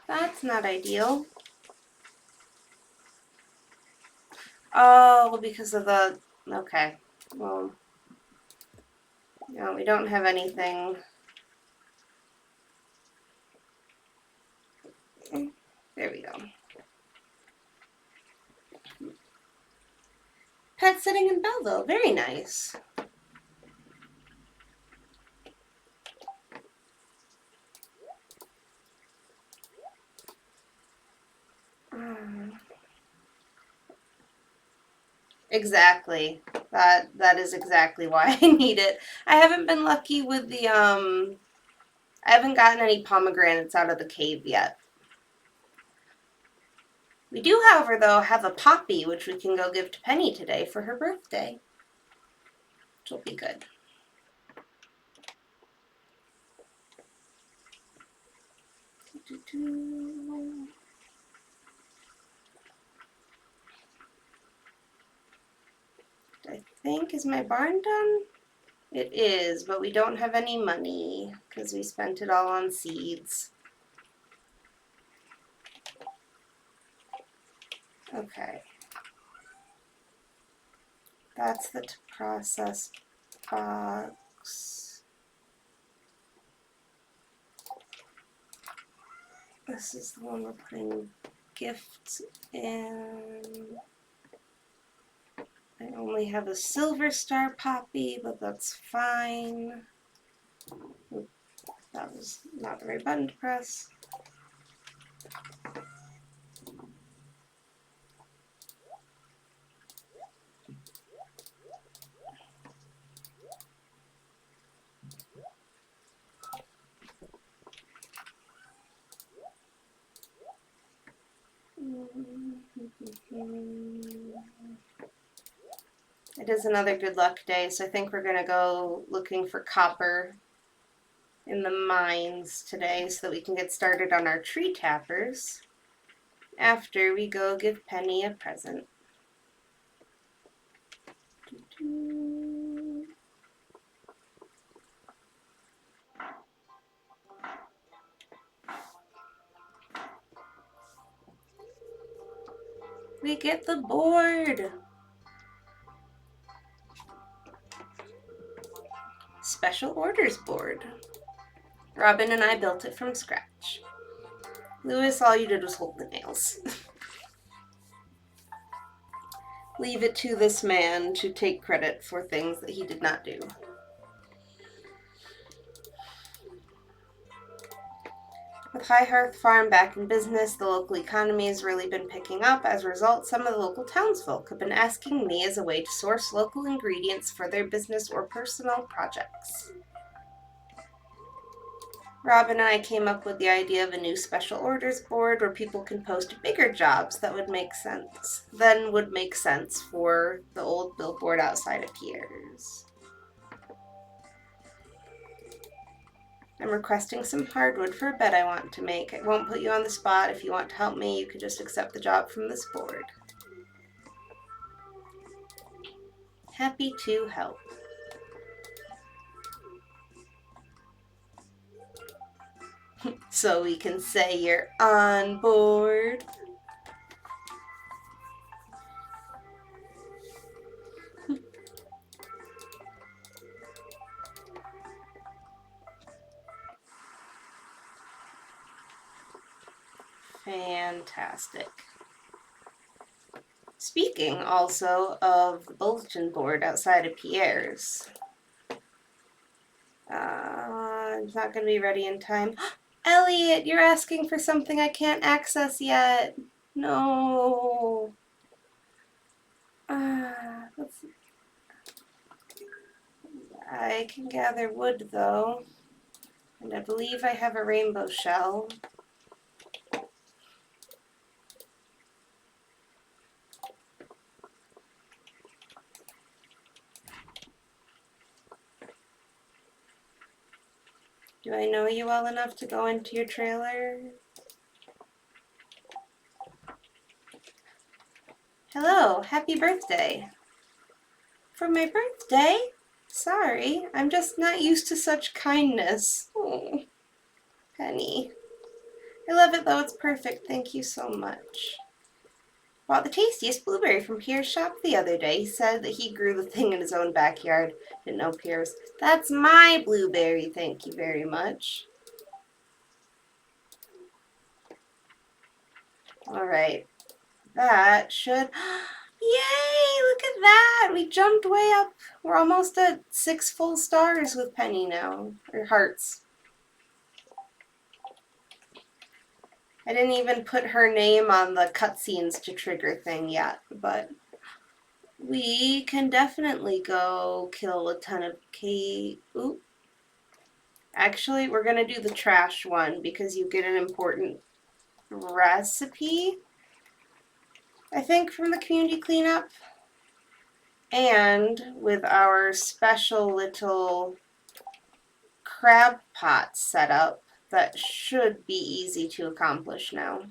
That's not ideal. Oh, because of the... Okay. Well, no, we don't have anything. There we go. Pet sitting in Belleville. Very nice. Exactly. That is exactly why I need it. I haven't been lucky with the I haven't gotten any pomegranates out of the cave yet. We do, however, though, have a poppy which we can go give to Penny today for her birthday. Which will be good. I think, is my barn done? It is, but we don't have any money because we spent it all on seeds. Okay. That's the to process box. This is the one we're putting gifts in. I only have a silver star poppy, but that's fine. Oop, that was not the right button to press. It is another good luck day, so I think we're going to go looking for copper in the mines today so that we can get started on our tree tappers after we go give Penny a present. We get the board! Special orders board. Robin and I built it from scratch. Lewis, all you did was hold the nails. Leave it to this man to take credit for things that he did not do. With High Hearth Farm back in business, the local economy has really been picking up. As a result, some of the local townsfolk have been asking me as a way to source local ingredients for their business or personal projects. Robin and I came up with the idea of a new special orders board where people can post bigger jobs that would make sense for the old billboard outside of Pierre's. I'm requesting some hardwood for a bed I want to make. I won't put you on the spot. If you want to help me, you could just accept the job from this board. Happy to help. So we can say you're on board. Fantastic. Speaking also of the bulletin board outside of Pierre's, It's not going to be ready in time. Elliot, you're asking for something I can't access yet. No. Let's, I can gather wood though, and I believe I have a rainbow shell. Do I know you well enough to go into your trailer? Hello, happy birthday. For my birthday? Sorry, I'm just not used to such kindness. Oh, Penny. I love it though, it's perfect. Thank you so much. Bought the tastiest blueberry from Pierre's shop the other day. He said that he grew the thing in his own backyard. Didn't know Pierre's. That's my blueberry, thank you very much. Alright, that should... Yay! Look at that! We jumped way up. We're almost at 6 full stars with Penny now. Or hearts. I didn't even put her name on the cutscenes to trigger thing yet, but we can definitely go kill a ton of Ooh. Actually, we're going to do the trash one because you get an important recipe, I think, from the community cleanup. And with our special little crab pot set up, that should be easy to accomplish now.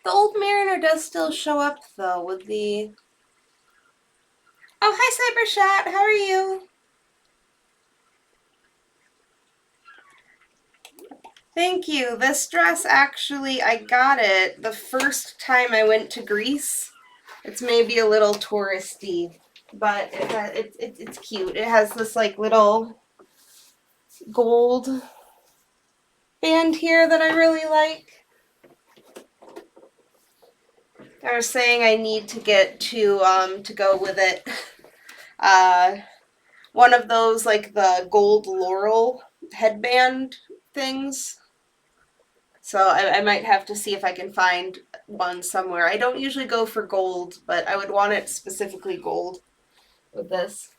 The old mariner does still show up, though, with the... Oh, hi, Cybershot! How are you? Thank you. This dress, actually, I got it the first time I went to Greece. It's maybe a little touristy, but it's cute. It has this, like, little gold band here that I really like. I was saying I need to get to go with it. One of those, like, the gold laurel headband things. So I might have to see if I can find one somewhere. I don't usually go for gold, but I would want it specifically gold with this.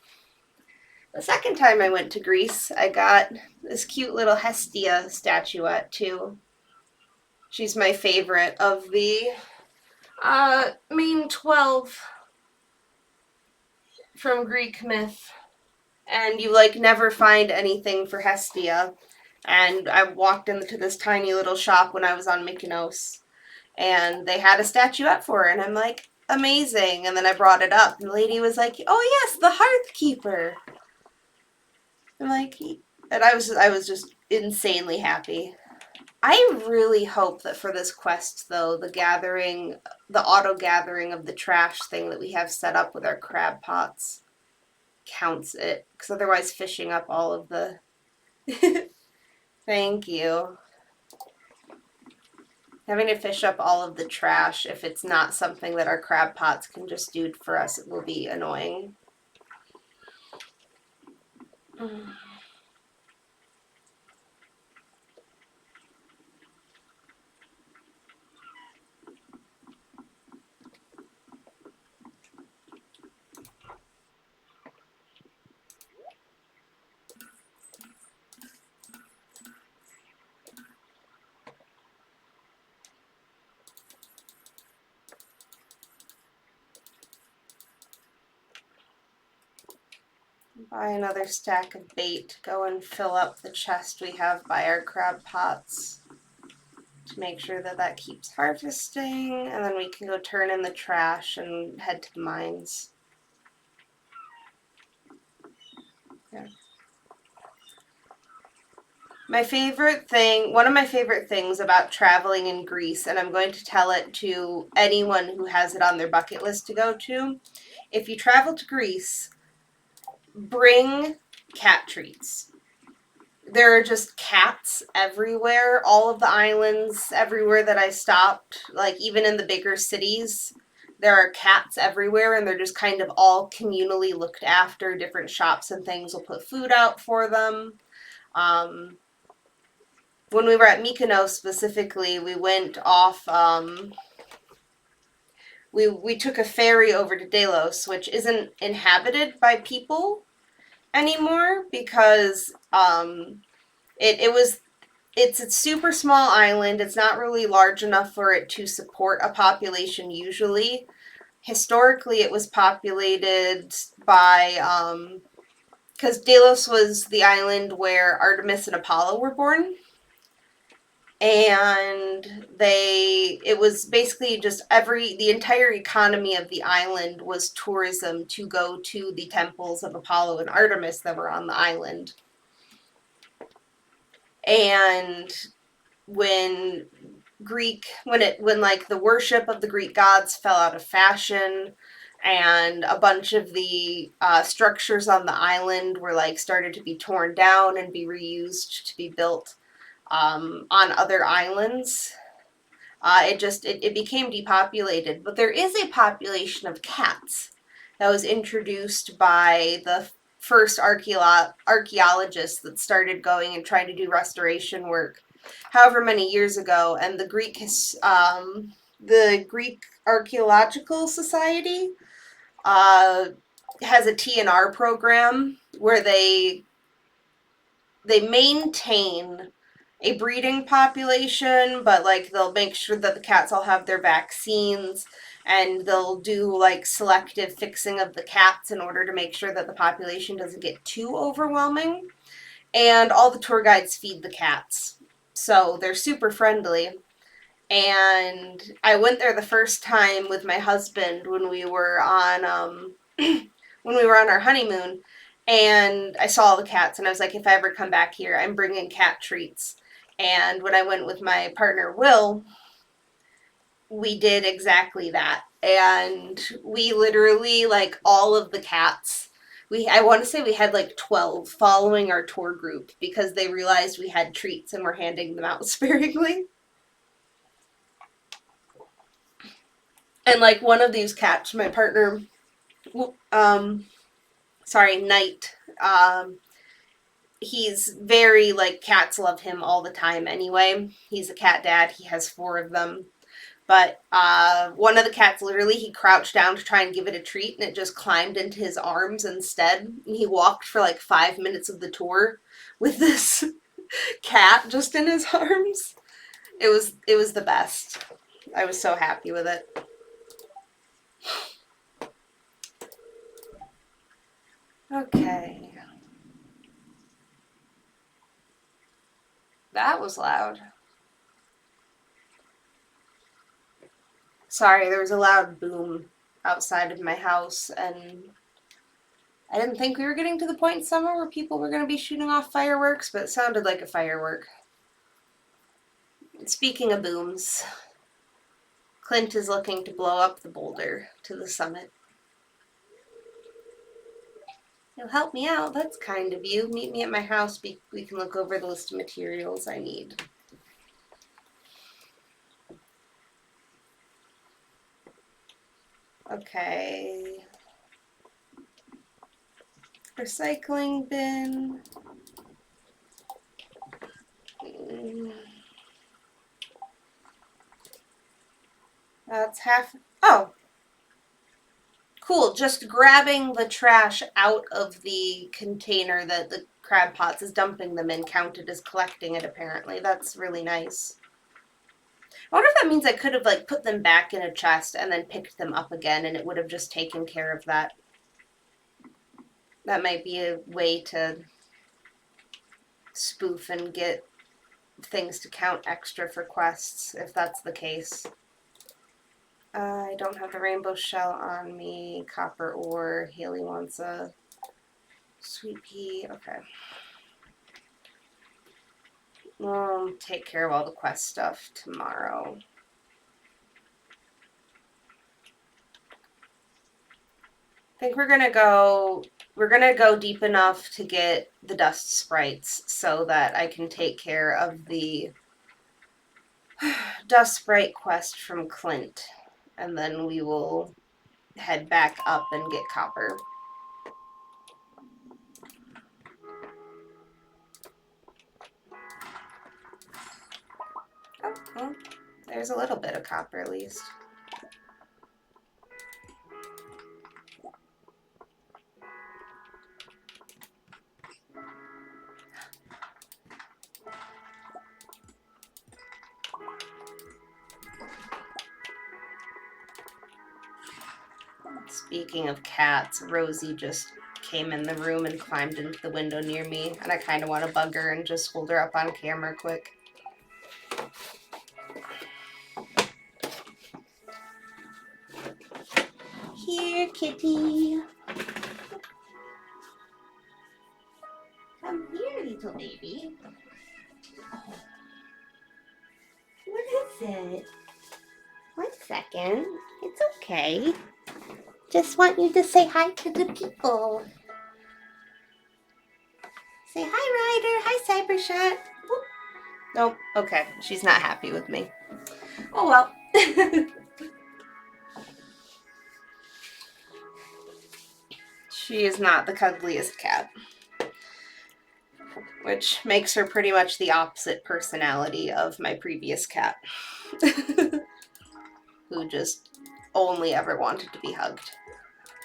The second time I went to Greece, I got this cute little Hestia statuette too. She's my favorite of the main 12 from Greek myth. And you, like, never find anything for Hestia. And I walked into this tiny little shop when I was on Mykonos, and they had a statuette for her, and I'm like, amazing. And then I brought it up, and the lady was like, oh yes, the Hearth Keeper. I'm like, and I was just insanely happy. I really hope that for this quest, though, the auto gathering of the trash thing that we have set up with our crab pots counts it, because otherwise fishing up all of the... Thank you. Having to fish up all of the trash, if it's not something that our crab pots can just do for us, it will be annoying. Buy another stack of bait, go and fill up the chest we have by our crab pots to make sure that that keeps harvesting, and then we can go turn in the trash and head to the mines. Yeah. One of my favorite things about traveling in Greece, and I'm going to tell it to anyone who has it on their bucket list to go to, if you travel to Greece, bring cat treats. there are just cats everywhere. All of the islands, everywhere that I stopped, like even in the bigger cities, there are cats everywhere, and they're just kind of all communally looked after. Different shops and things will put food out for them. Um, when we were at Mykonos specifically, we went off. We took a ferry over to Delos, which isn't inhabited by people anymore because it's a super small island. It's not really large enough for it to support a population usually. Historically, it was populated by because Delos was the island where Artemis and Apollo were born, and it was basically just the entire economy of the island was tourism to go to the temples of Apollo and Artemis that were on the island. And when when like the worship of the Greek gods fell out of fashion, and a bunch of the structures on the island were like started to be torn down and be reused to be built on other islands. It became depopulated, but there is a population of cats that was introduced by the first archaeologists that started going and trying to do restoration work, however many years ago. And the Greek Archaeological Society uh, has a TNR program where they maintain a breeding population, but like they'll make sure that the cats all have their vaccines, and they'll do like selective fixing of the cats in order to make sure that the population doesn't get too overwhelming. And all the tour guides feed the cats. So they're super friendly. And I went there the first time with my husband when we were on when we were on our honeymoon, and I saw all the cats, and I was like, if I ever come back here, I'm bringing cat treats. And when I went with my partner Will, we did exactly that. And we literally, like, all of the cats, I want to say we had like 12 following our tour group because they realized we had treats and were handing them out sparingly. And like one of these cats, my partner, Knight, he's very, like, cats love him all the time anyway. He's a cat dad. He has 4 of them. But one of the cats, literally, he crouched down to try and give it a treat, and it just climbed into his arms instead. And he walked for like 5 minutes of the tour with this cat just in his arms. It was the best. I was so happy with it. Okay. That was loud. Sorry, there was a loud boom outside of my house, and I didn't think we were getting to the point in summer where people were going to be shooting off fireworks, but it sounded like a firework. Speaking of booms, Clint is looking to blow up the boulder to the summit. You'll help me out. That's kind of you. Meet me at my house. We can look over the list of materials I need. Okay. Recycling bin. That's half. Oh! Cool. Just grabbing the trash out of the container that the crab pots is dumping them in counted as collecting it, apparently. That's really nice. I wonder if that means I could have, like, put them back in a chest and then picked them up again, and it would have just taken care of that. That might be a way to spoof and get things to count extra for quests, if that's the case. I don't have the rainbow shell on me. Copper ore. Haley wants a sweet pea. Okay. We'll take care of all the quest stuff tomorrow. think we're gonna go deep enough to get the dust sprites so that I can take care of the dust sprite quest from Clint, and then we will head back up and get copper. Oh, well, there's a little bit of copper at least. Speaking of cats, Rosie just came in the room and climbed into the window near me, and I kind of want to bug her and just hold her up on camera quick. Here, kitty. Come here, little baby. Oh. What is it? 1 second. It's okay. Just want you to say hi to the people. Say hi, Ryder. Hi, Cybershot. Whoop. Nope. Okay. She's not happy with me. Oh, well. She is not the cuddliest cat. Which makes her pretty much the opposite personality of my previous cat. Who just only ever wanted to be hugged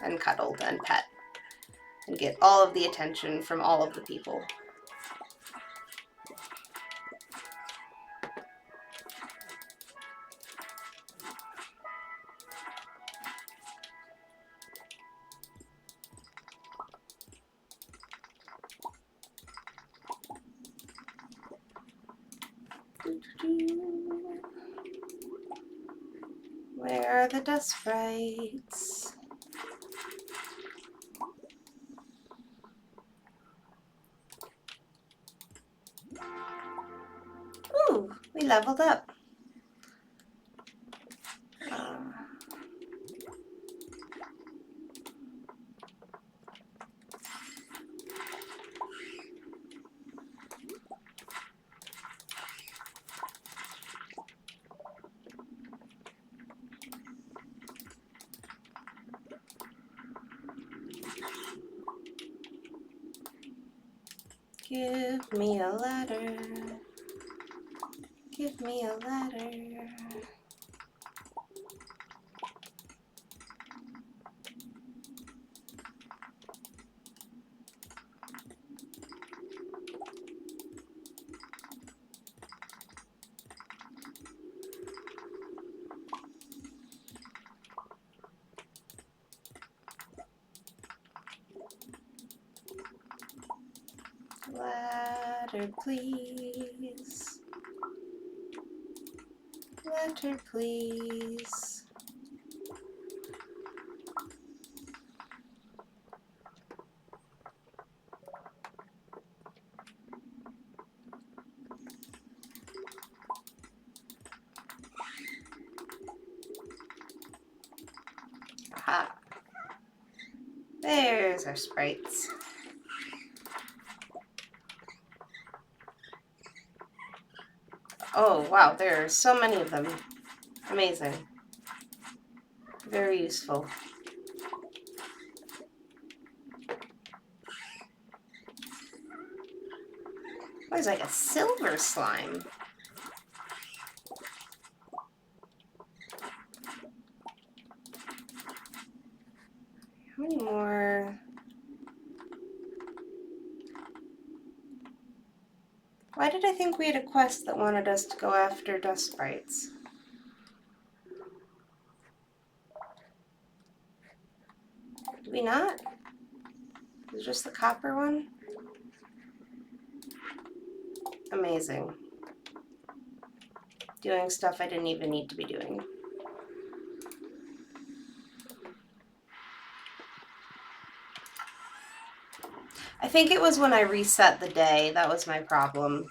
and cuddled and pet and get all of the attention from all of the people. Where are the dust sprites? Ooh, we leveled up. Give me a ladder. Give me a ladder. Ladder, please. Ladder, please. Aha. There's our sprites. Oh, wow, there are so many of them. Amazing. Very useful. There's like a silver slime. How many more? Why did I think we had a quest that wanted us to go after dust sprites? Did we not? Is it just the copper one? Amazing. Doing stuff I didn't even need to be doing. I think it was when I reset the day. That was my problem.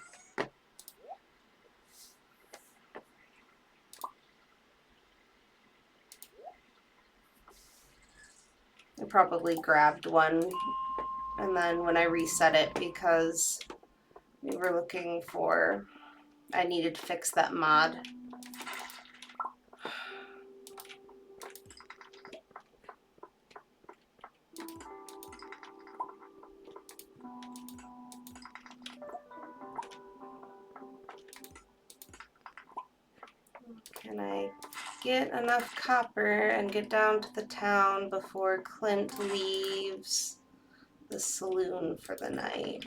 I probably grabbed one, and then when I reset it, because we were looking for, I needed to fix that mod. Can I get enough copper and get down to the town before Clint leaves the saloon for the night?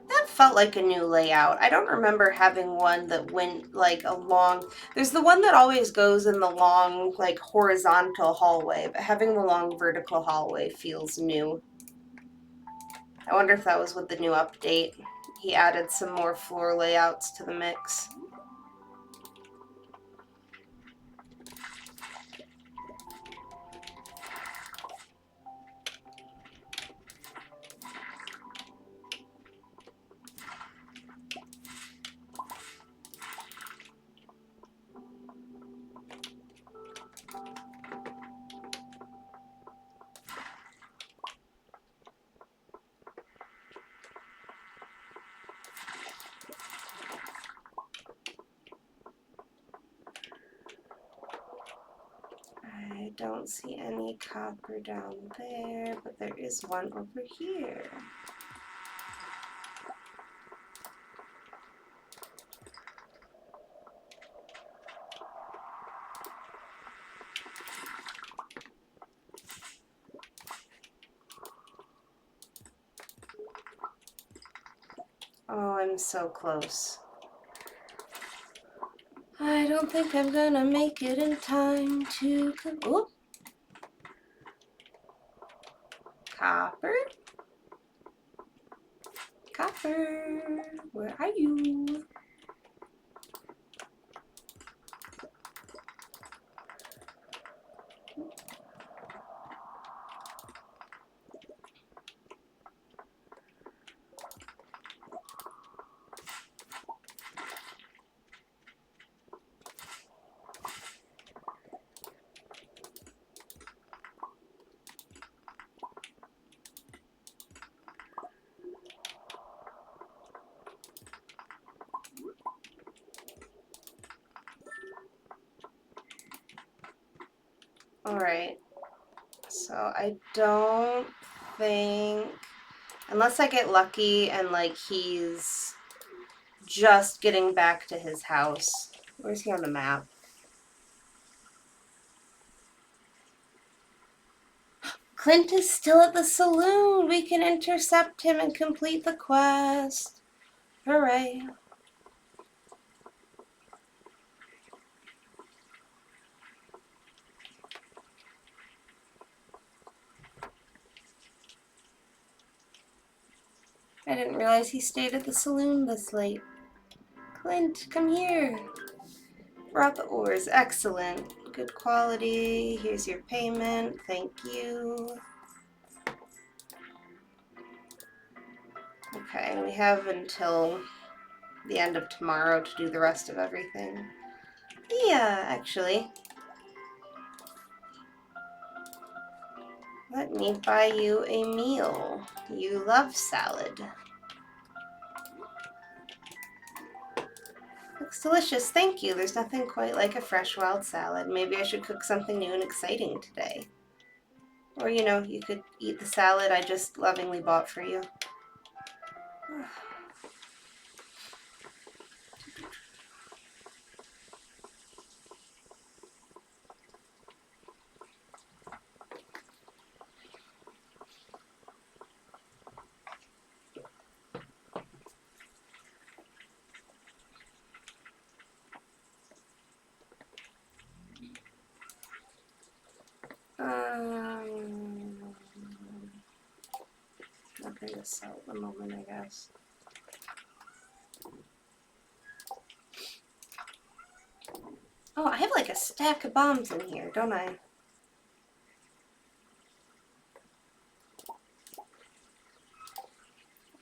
That felt like a new layout. I don't remember having one that went like a long, there's the one that always goes in the long like horizontal hallway, but having the long vertical hallway feels new. I wonder if that was with the new update. He added some more floor layouts to the mix. I don't see any copper down there, but there is one over here. Oh, I'm so close. I don't think I'm gonna make it in time to come. Oh! Copper? Copper, where are you? Alright, so I don't think, unless I get lucky and like he's just getting back to his house. Where's he on the map? Clint is still at the saloon. We can intercept him and complete the quest. Hooray. I didn't realize he stayed at the saloon this late. Clint, come here. Brought the ores. Excellent. Good quality. Here's your payment. Thank you. Okay, we have until the end of tomorrow to do the rest of everything. Yeah, actually. Let me buy you a meal. You love salad. Looks delicious, thank you. There's nothing quite like a fresh wild salad. Maybe I should cook something new and exciting today. Or, you know, you could eat the salad I just lovingly bought for you. Nothing to sell at the moment, I guess. Oh, I have like a stack of bombs in here, don't I?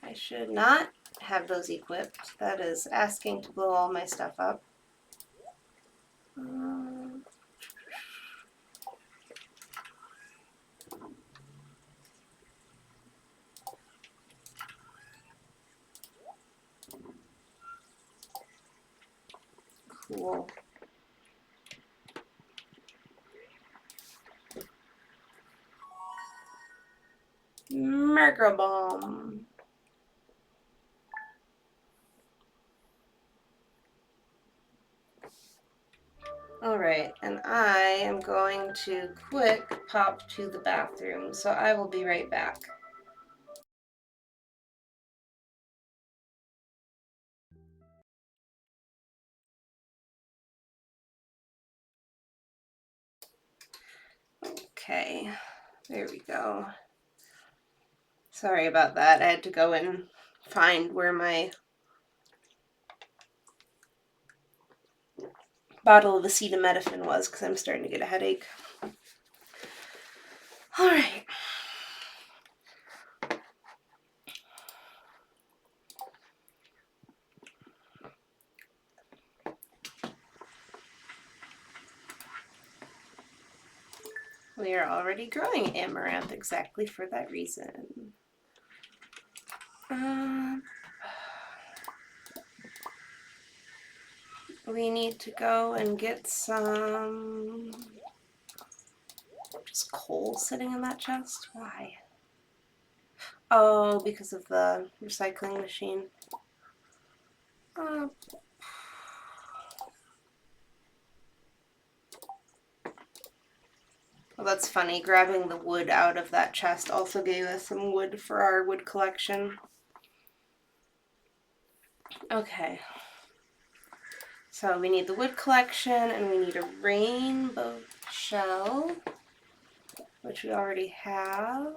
I should not have those equipped. That is asking to blow all my stuff up. Cool. Mega bomb. Alright, and I am going to quick pop to the bathroom, so I will be right back. Okay, there we go. Sorry about that. I had to go and find where my bottle of acetaminophen was because I'm starting to get a headache. Alright. We are already growing amaranth exactly for that reason. We need to go and get some just coal sitting in that chest. Why? Oh, because of the recycling machine. Well, that's funny. Grabbing the wood out of that chest also gave us some wood for our wood collection. Okay. So we need the wood collection and we need a rainbow shell, which we already have.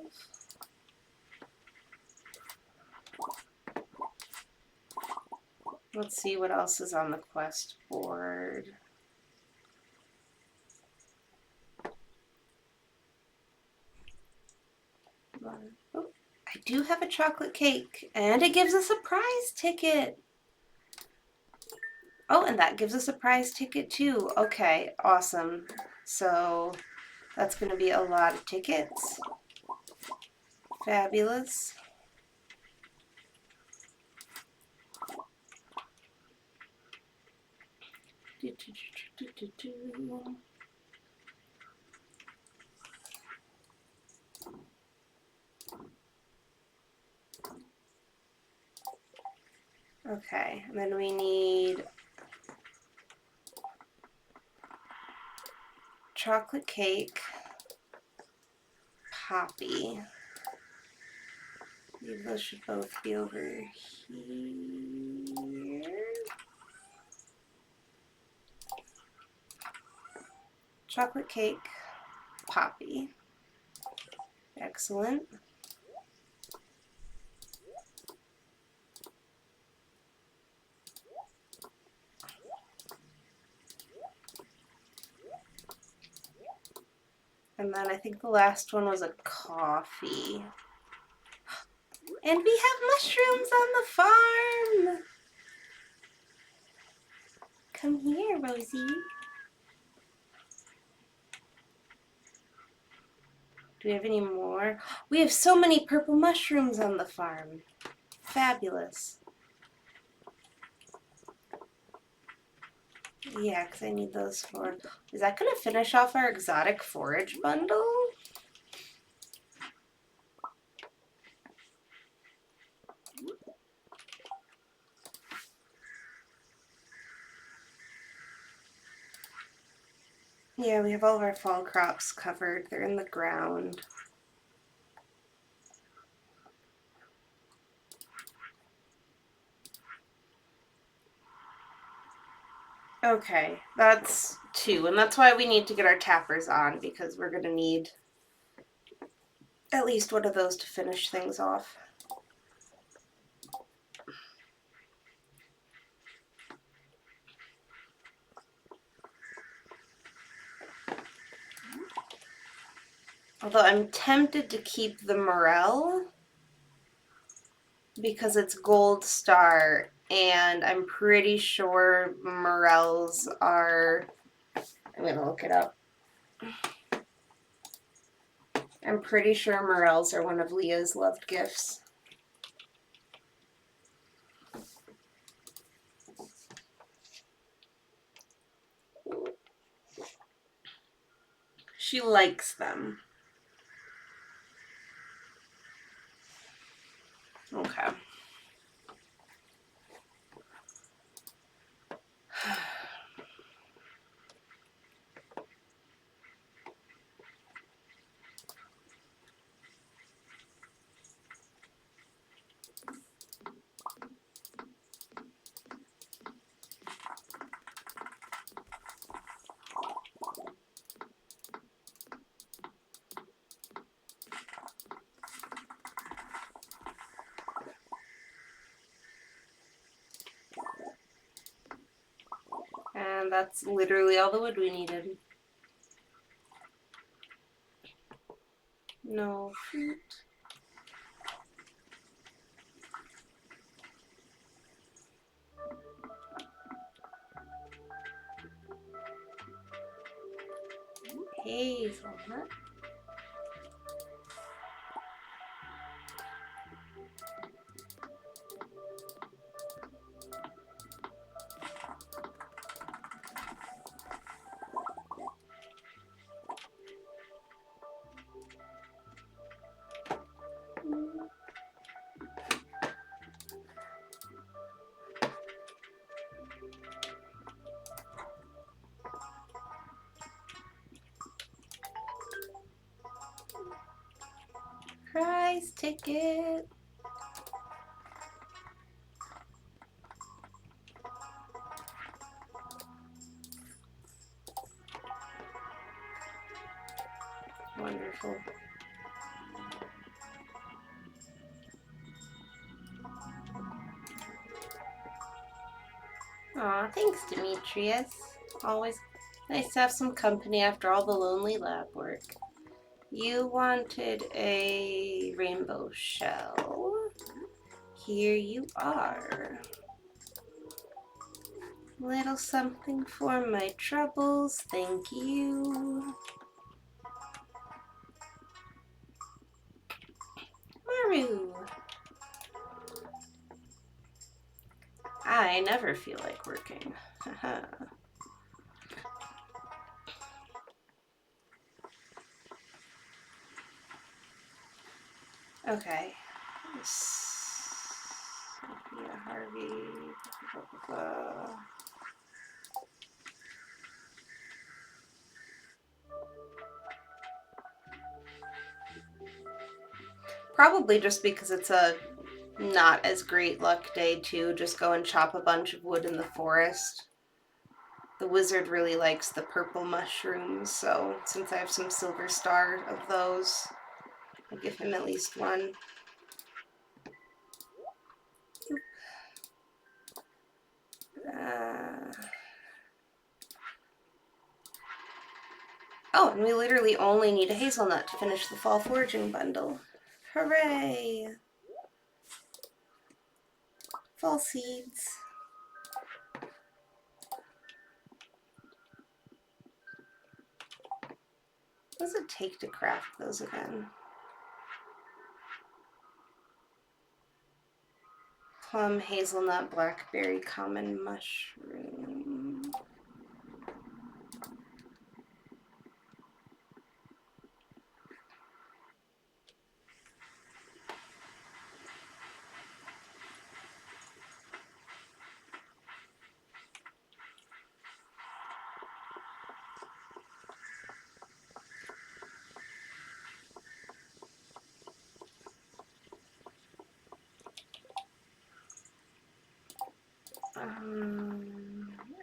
Let's see what else is on the quest board. Oh, I do have a chocolate cake, and it gives us a prize ticket. Oh, and that gives us a prize ticket too. Okay, awesome. So that's going to be a lot of tickets. Fabulous. Okay, and then we need chocolate cake, poppy. Those should both be over here. Chocolate cake, poppy. Excellent. And then I think the last one was a coffee. And we have mushrooms on the farm! Come here, Rosie. Do we have any more? We have so many purple mushrooms on the farm. Fabulous. Yeah, because I need those for... Is that going to finish off our exotic forage bundle? Yeah, we have all of our fall crops covered. They're in the ground. Okay, that's 2, and that's why we need to get our tappers on, because we're going to need at least one of those to finish things off. Although I'm tempted to keep the morel. because it's gold star, and I'm pretty sure morels are, I'm gonna look it up. I'm pretty sure morels are one of Leah's loved gifts. She likes them. Okay. And that's literally all the wood we needed. No fruit. Hazelnut. Prize ticket. Wonderful. Aw, thanks, Demetrius. Always nice to have some company after all the lonely lab work. You wanted a rainbow shell. Here you are. Little something for my troubles, thank you. Maru. I never feel like working. Haha. Okay. Sophia Harvey. Probably just because it's a not as great luck day too. Just go and chop a bunch of wood in the forest. The wizard really likes the purple mushrooms, so since I have some silver star of those, I'll give him at least one. Oh, and we literally only need a hazelnut to finish the fall foraging bundle. Hooray! Fall seeds. What does it take to craft those again? Plum, hazelnut, blackberry, common mushroom.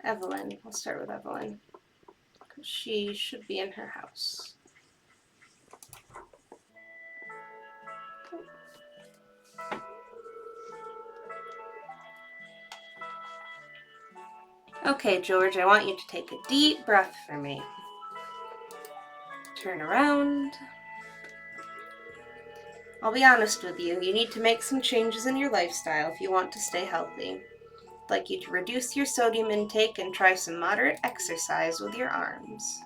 Evelyn. We'll start with Evelyn. She should be in her house. Okay, George, I want you to take a deep breath for me. Turn around. I'll be honest with you. You need to make some changes in your lifestyle if you want to stay healthy. I'd like you to reduce your sodium intake and try some moderate exercise with your arms.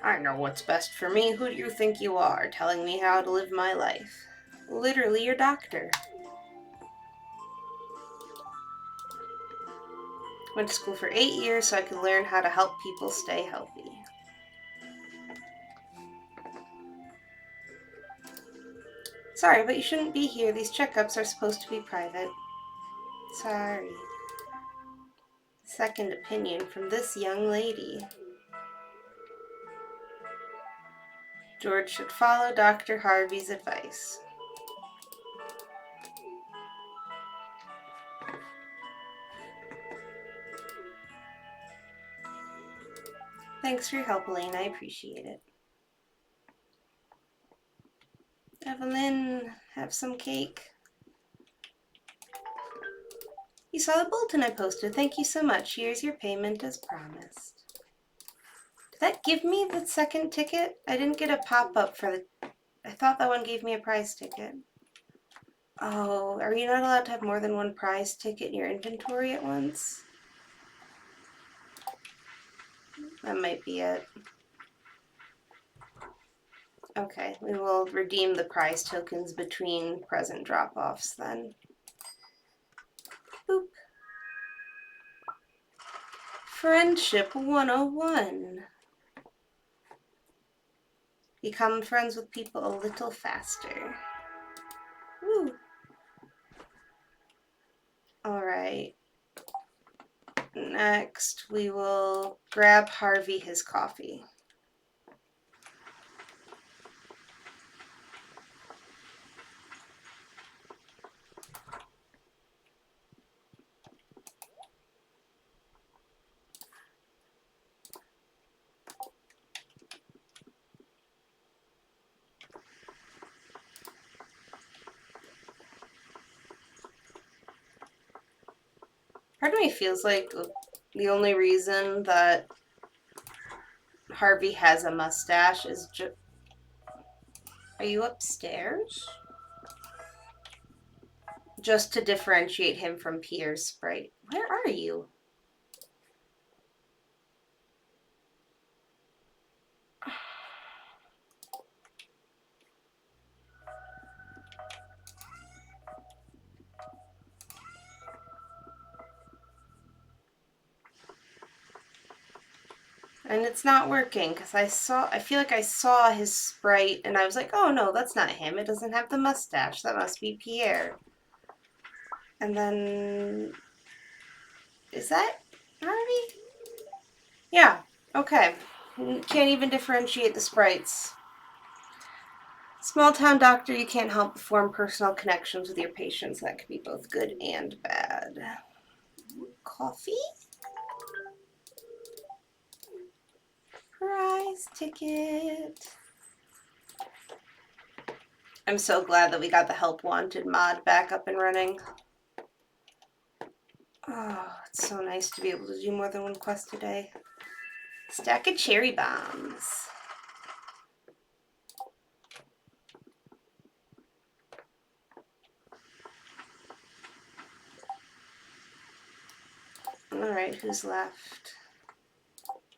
I know what's best for me. Who do you think you are, telling me how to live my life? Literally your doctor. Went to school for 8 years so I could learn how to help people stay healthy. Sorry, but you shouldn't be here. These checkups are supposed to be private. Sorry. Second opinion from this young lady. George should follow Dr. Harvey's advice. Thanks for your help, Alayne. I appreciate it. Evelyn, have some cake. You saw the bulletin I posted. Thank you so much. Here's your payment as promised. Did that give me the second ticket? I didn't get a pop-up for the... I thought that one gave me a prize ticket. Oh, are you not allowed to have more than one prize ticket in your inventory at once? That might be it. Okay, we will redeem the prize tokens between present drop-offs then. Boop. Friendship 101. Become friends with people a little faster. Woo. Alright. Next, we will grab Harvey his coffee. Part of me feels like the only reason that Harvey has a mustache is just... Are you upstairs? Just to differentiate him from Peter's sprite. Where are you? And it's not working because I feel like I saw his sprite and I was like, oh no, that's not him. It doesn't have the mustache. That must be Pierre. And then, is that Harvey? Yeah, okay. Can't even differentiate the sprites. Small town doctor, you can't help but form personal connections with your patients. That could be both good and bad. Coffee? Prize ticket. I'm so glad that we got the help wanted mod back up and running. Oh, it's so nice to be able to do more than one quest a day. Stack of cherry bombs. Alright, who's left?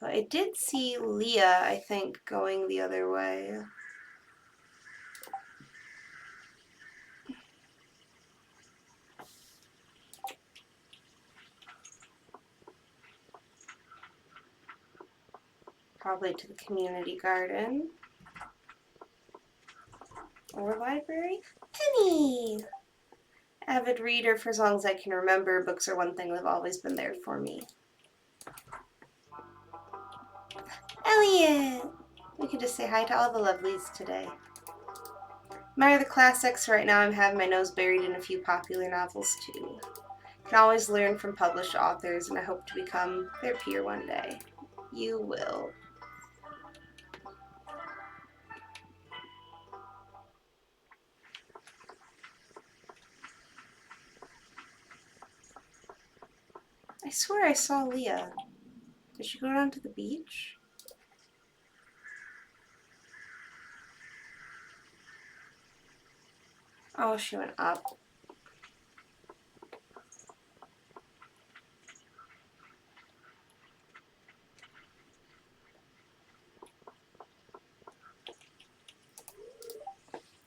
Well, I did see Leah, I think, going the other way. Probably to the community garden. Or library. Penny! Avid reader for as long as I can remember. Books are one thing that have always been there for me. Elliot! We could just say hi to all the lovelies today. Admire the classics. Right now I'm having my nose buried in a few popular novels too. Can always learn from published authors and I hope to become their peer one day. You will. I swear I saw Leah. Did she go down to the beach? Oh, she went up.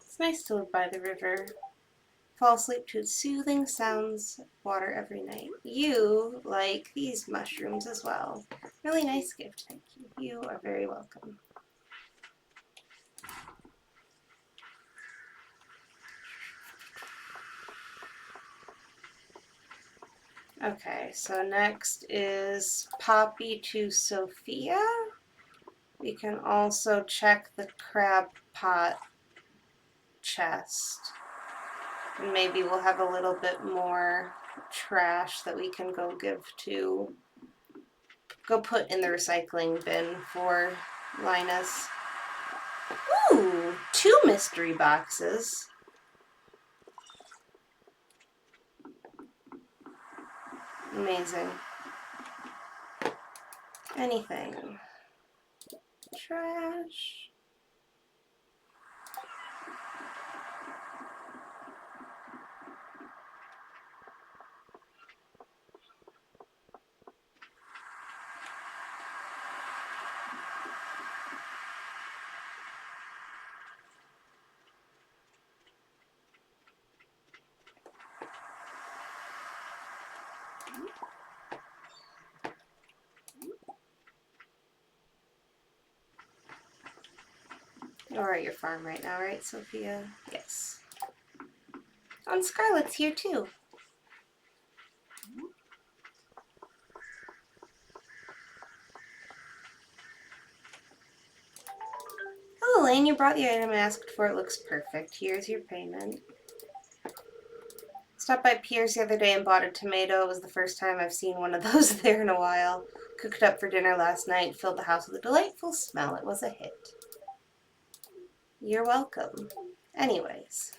It's nice to live by the river. Fall asleep to soothing sounds of water every night. You like these mushrooms as well. Really nice gift, thank you. You are very welcome. Okay, so next is Poppy to Sophia. We can also check the crab pot chest. And maybe we'll have a little bit more trash that we can go put in the recycling bin for Linus. Ooh, 2 mystery boxes. Amazing. Anything. Trash. You're at your farm right now, right, Sophia? Yes. Oh, and Scarlett's here too. Hello, Alayne. You brought the item I asked for. It looks perfect. Here's your payment. Stopped by Pierre's the other day and bought a tomato. It was the first time I've seen one of those there in a while. Cooked up for dinner last night. Filled the house with a delightful smell. It was a hit. You're welcome. Anyways,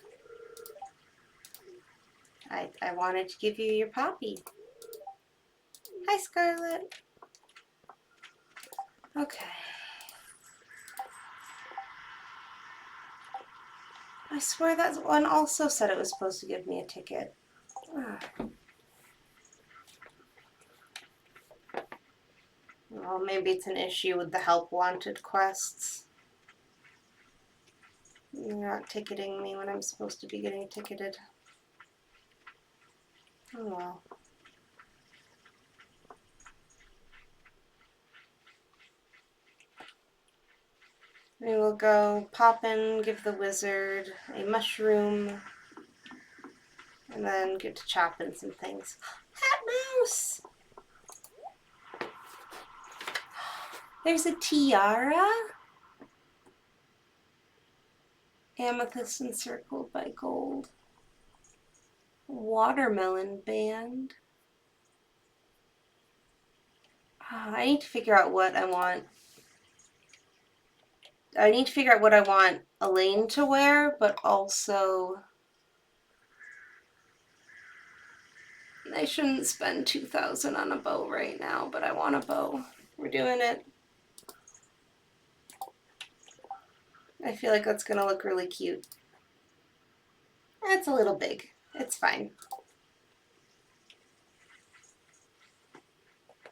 I wanted to give you your poppy. Hi, Scarlett. Okay. I swear that one also said it was supposed to give me a ticket. Ah. Well, maybe it's an issue with the help wanted quests. You're not ticketing me when I'm supposed to be getting ticketed. Oh well. We will go pop in, give the wizard a mushroom, and then get to chopping some things. Hat mouse! There's a tiara. Amethyst encircled by gold. Watermelon band. I need to figure out what I want. I need to figure out what I want Alayne to wear, but also I shouldn't spend 2,000 on a bow right now, but I want a bow. We're doing it. I feel like that's gonna look really cute. It's a little big. It's fine.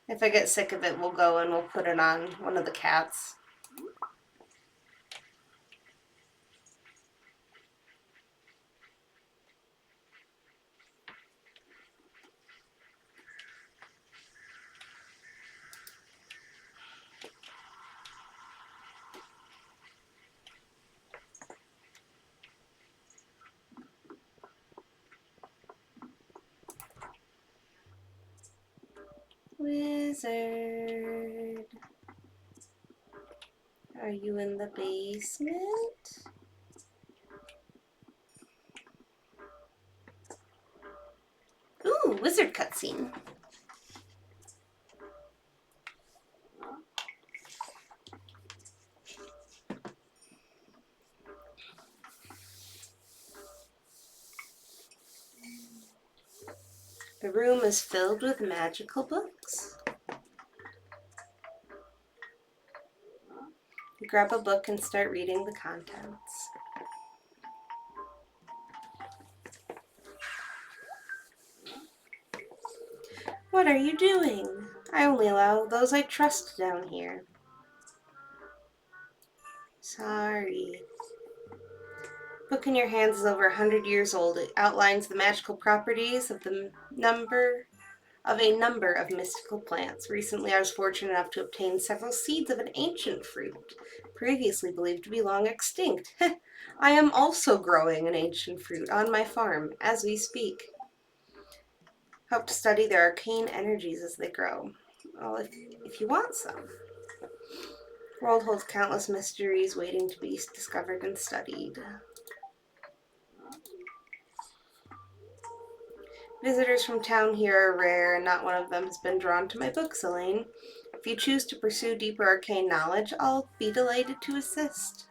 If I get sick of it, we'll go and we'll put it on one of the cats. Wizard. Are you in the basement? Ooh, wizard cutscene. The room is filled with magical books. You grab a book and start reading the contents. What are you doing? I only allow those I trust down here. Sorry. Book in your hands is over 100 years old. It outlines the magical properties of a number of mystical plants. Recently, I was fortunate enough to obtain several seeds of an ancient fruit, previously believed to be long extinct. I am also growing an ancient fruit on my farm as we speak. Hope to study their arcane energies as they grow. Well, if you want some. The world holds countless mysteries waiting to be discovered and studied. Visitors from town here are rare, and not one of them has been drawn to my books, Alayne. If you choose to pursue deeper arcane knowledge, I'll be delighted to assist.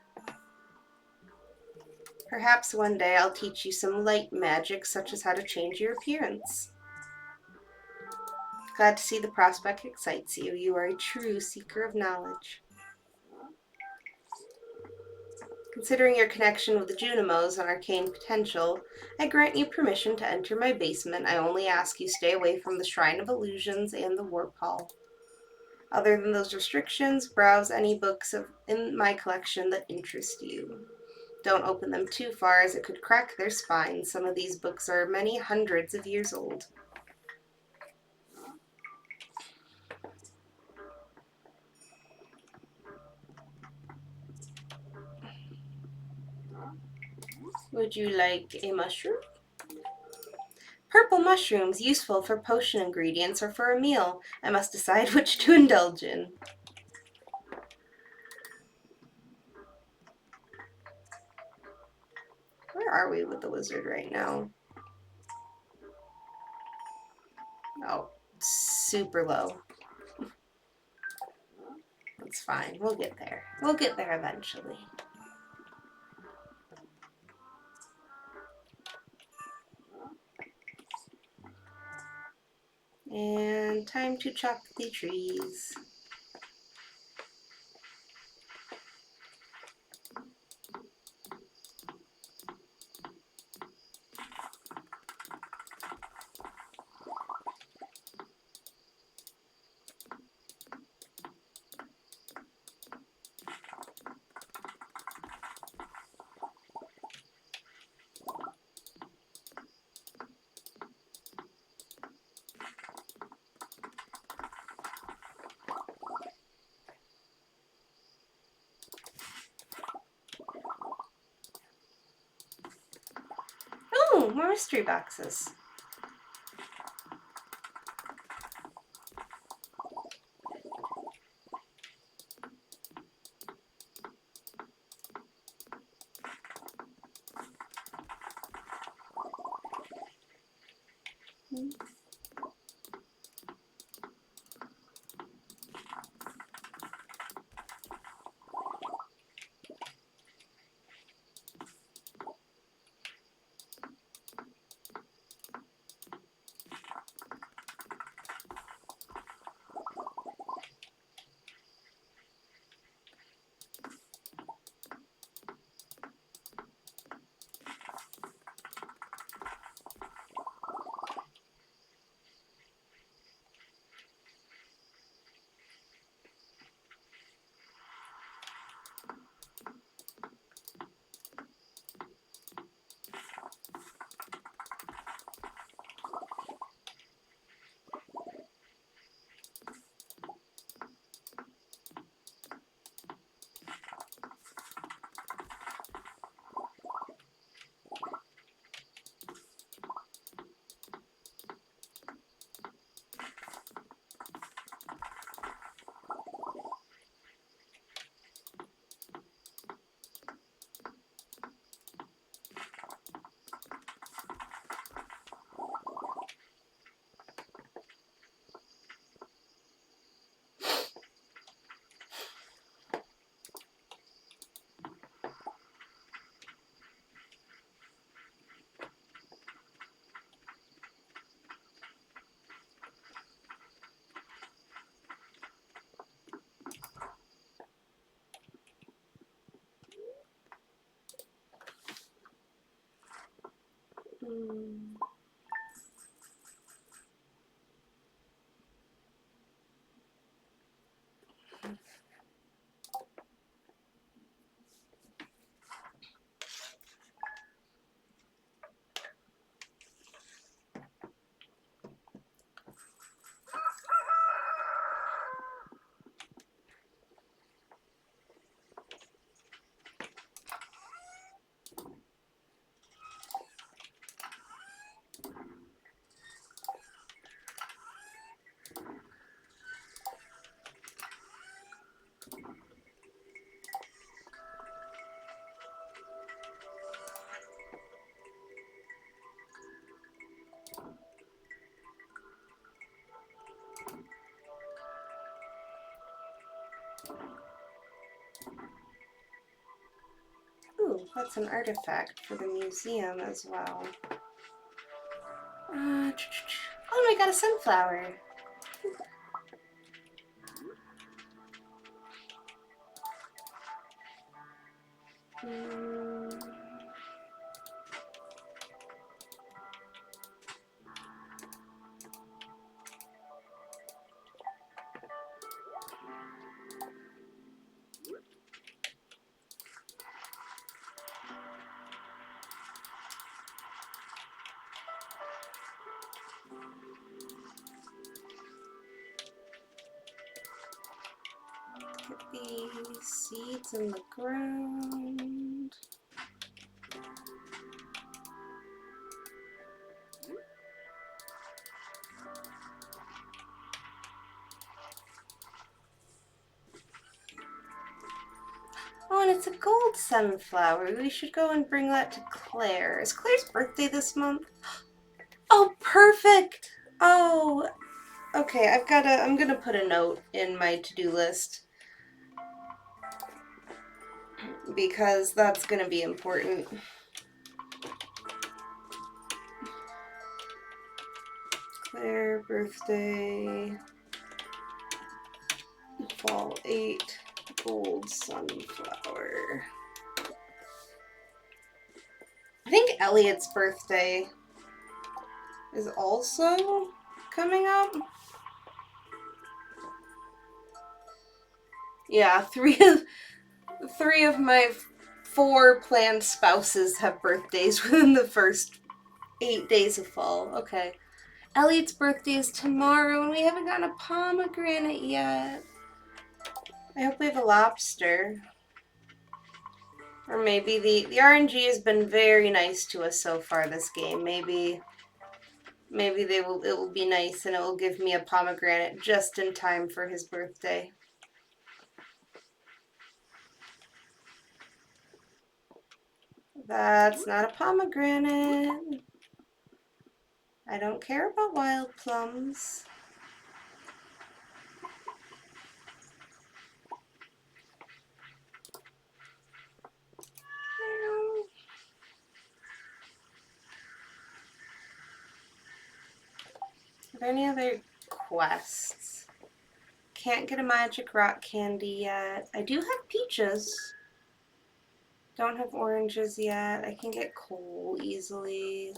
Perhaps one day I'll teach you some light magic, such as how to change your appearance. Glad to see the prospect excites you. You are a true seeker of knowledge. Considering your connection with the Junimos and arcane potential, I grant you permission to enter my basement. I only ask you stay away from the Shrine of Illusions and the Warp Hall. Other than those restrictions, browse any books in my collection that interest you. Don't open them too far, as it could crack their spines. Some of these books are many hundreds of years old. Would you like a mushroom? Purple mushrooms, useful for potion ingredients or for a meal. I must decide which to indulge in. Where are we with the wizard right now? Oh, super low. That's fine. We'll get there. We'll get there eventually. And time to chop the trees. Oh, more mystery boxes. Ooh, that's an artifact for the museum as well. Oh, and we got a sunflower. Get these seeds in the ground. Oh, and it's a gold sunflower. We should go and bring that to Claire. Is Claire's birthday this month? Oh, perfect! Oh, okay, I'm gonna put a note in my to-do list because that's gonna be important. Claire, birthday, fall 8, gold sunflower. I think Elliot's birthday is also coming up. Yeah, three of my 4 planned spouses have birthdays within the first 8 days of fall. Okay. Elliot's birthday is tomorrow and we haven't gotten a pomegranate yet. I hope we have a lobster. Or maybe the RNG has been very nice to us so far this game. Maybe it will be nice and it will give me a pomegranate just in time for his birthday. That's not a pomegranate. I don't care about wild plums. Are there any other quests? Can't get a magic rock candy yet. I do have peaches. Don't have oranges yet. I can get coal easily.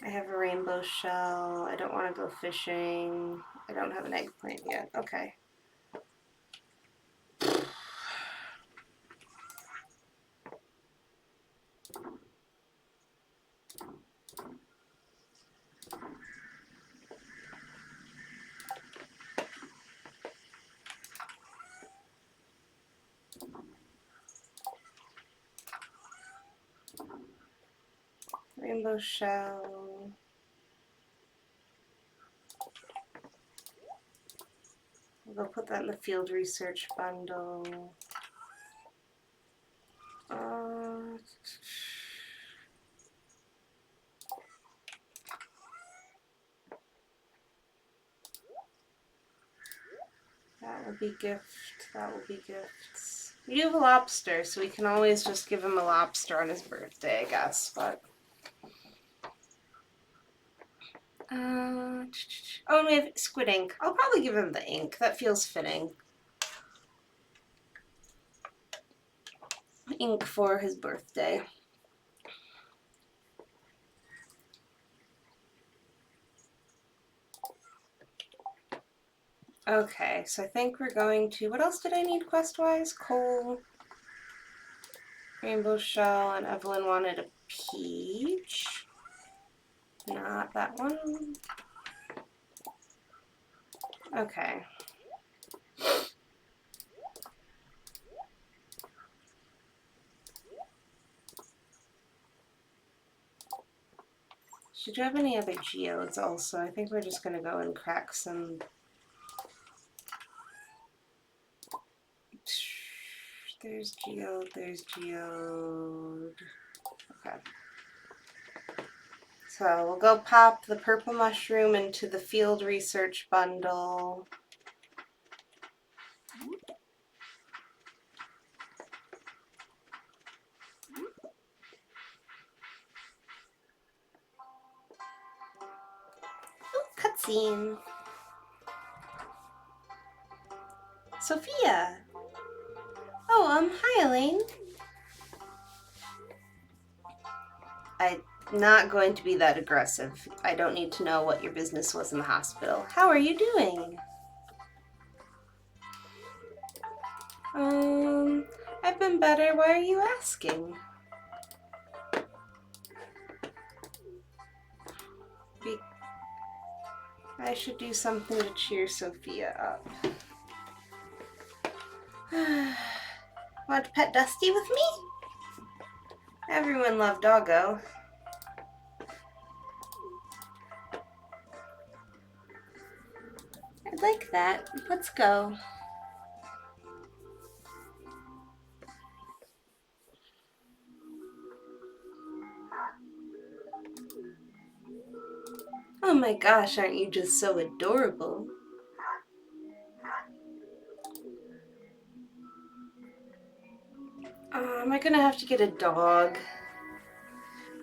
I have a rainbow shell. I don't want to go fishing. I don't have an eggplant yet. Okay. Rainbow shell. We'll go put that in the field research bundle. That will be gift. That will be gifts. We do have a lobster, so we can always just give him a lobster on his birthday, I guess. But oh, and we have squid ink. I'll probably give him the ink. That feels fitting. Ink for his birthday. Okay, so I think we're going to... What else did I need quest-wise? Coal, rainbow shell, and Evelyn wanted a peach. Not that one. Okay. Should you have any other geodes also? I think we're just going to go and crack some... There's geode, there's geode. Okay. So we'll go pop the purple mushroom into the field research bundle. cutscene. Sophia. Oh, hi, Alayne. I'm not going to be that aggressive. I don't need to know what your business was in the hospital. How are you doing? I've been better. Why are you asking? I should do something to cheer Sophia up. Want to pet Dusty with me? Everyone loved Doggo. I'd like that. Let's go. Oh my gosh, aren't you just so adorable? Am I gonna have to get a dog?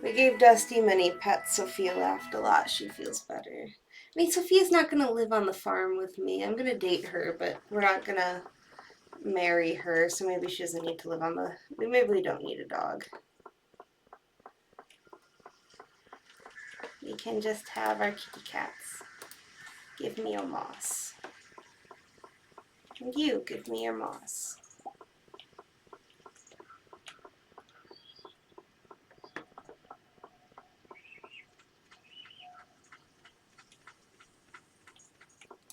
We gave Dusty many pets. Sophia laughed a lot. She feels better. I mean, Sophia's not gonna live on the farm with me. I'm gonna date her, but we're not gonna marry her, so maybe she doesn't need to live on the... Maybe we don't need a dog. We can just have our kitty cats. Give me your moss. And you, give me your moss.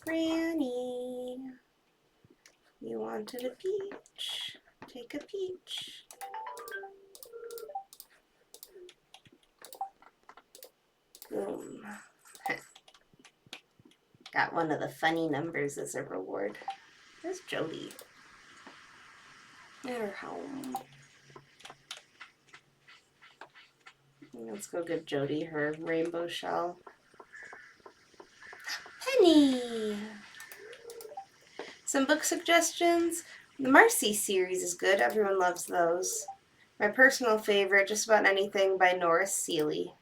Granny, you wanted a peach. Take a peach. Boom. Got one of the funny numbers as a reward. Where's Jody? At her home. Let's go give Jody her rainbow shell. Penny! Some book suggestions? The Marcy series is good. Everyone loves those. My personal favorite, just about anything by Norris Seeley.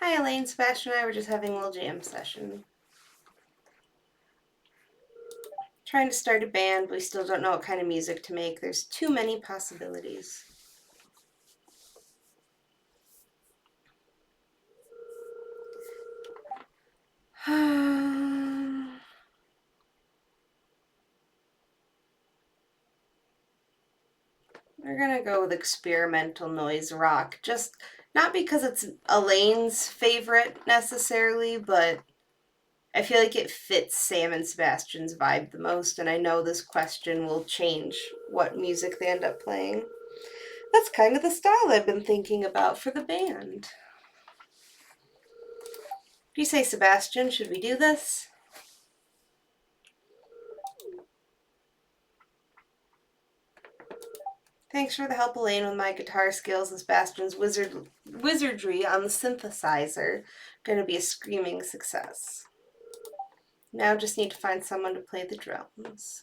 Hi, Alayne. Sebastian and I were just having a little jam session. Trying to start a band, but we still don't know what kind of music to make. There's too many possibilities. We're gonna go with experimental noise rock. Just not because it's Alayne's favorite necessarily, but I feel like it fits Sam and Sebastian's vibe the most, and I know this question will change what music they end up playing. That's kind of the style I've been thinking about for the band. Do you say, Sebastian, should we do this? Thanks for the help, Alayne, with my guitar skills and Sebastian's wizardry on the synthesizer. Gonna be a screaming success. Now just need to find someone to play the drums.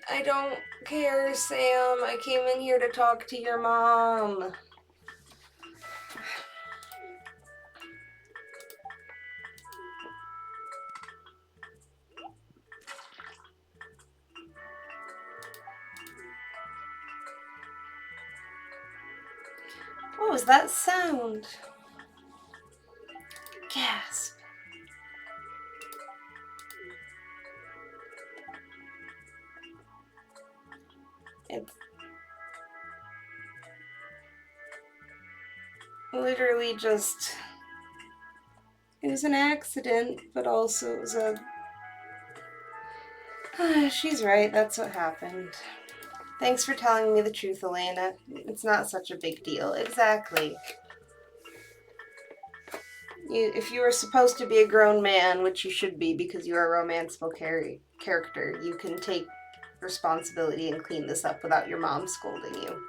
I don't care, Sam. I came in here to talk to your mom. What was that sound? Gasp. It's literally just... It was an accident, but also it was a... She's right, that's what happened. Thanks for telling me the truth, Alayne. It's not such a big deal. Exactly. If you are supposed to be a grown man, which you should be because you are a romanceable character, you can take responsibility and clean this up without your mom scolding you.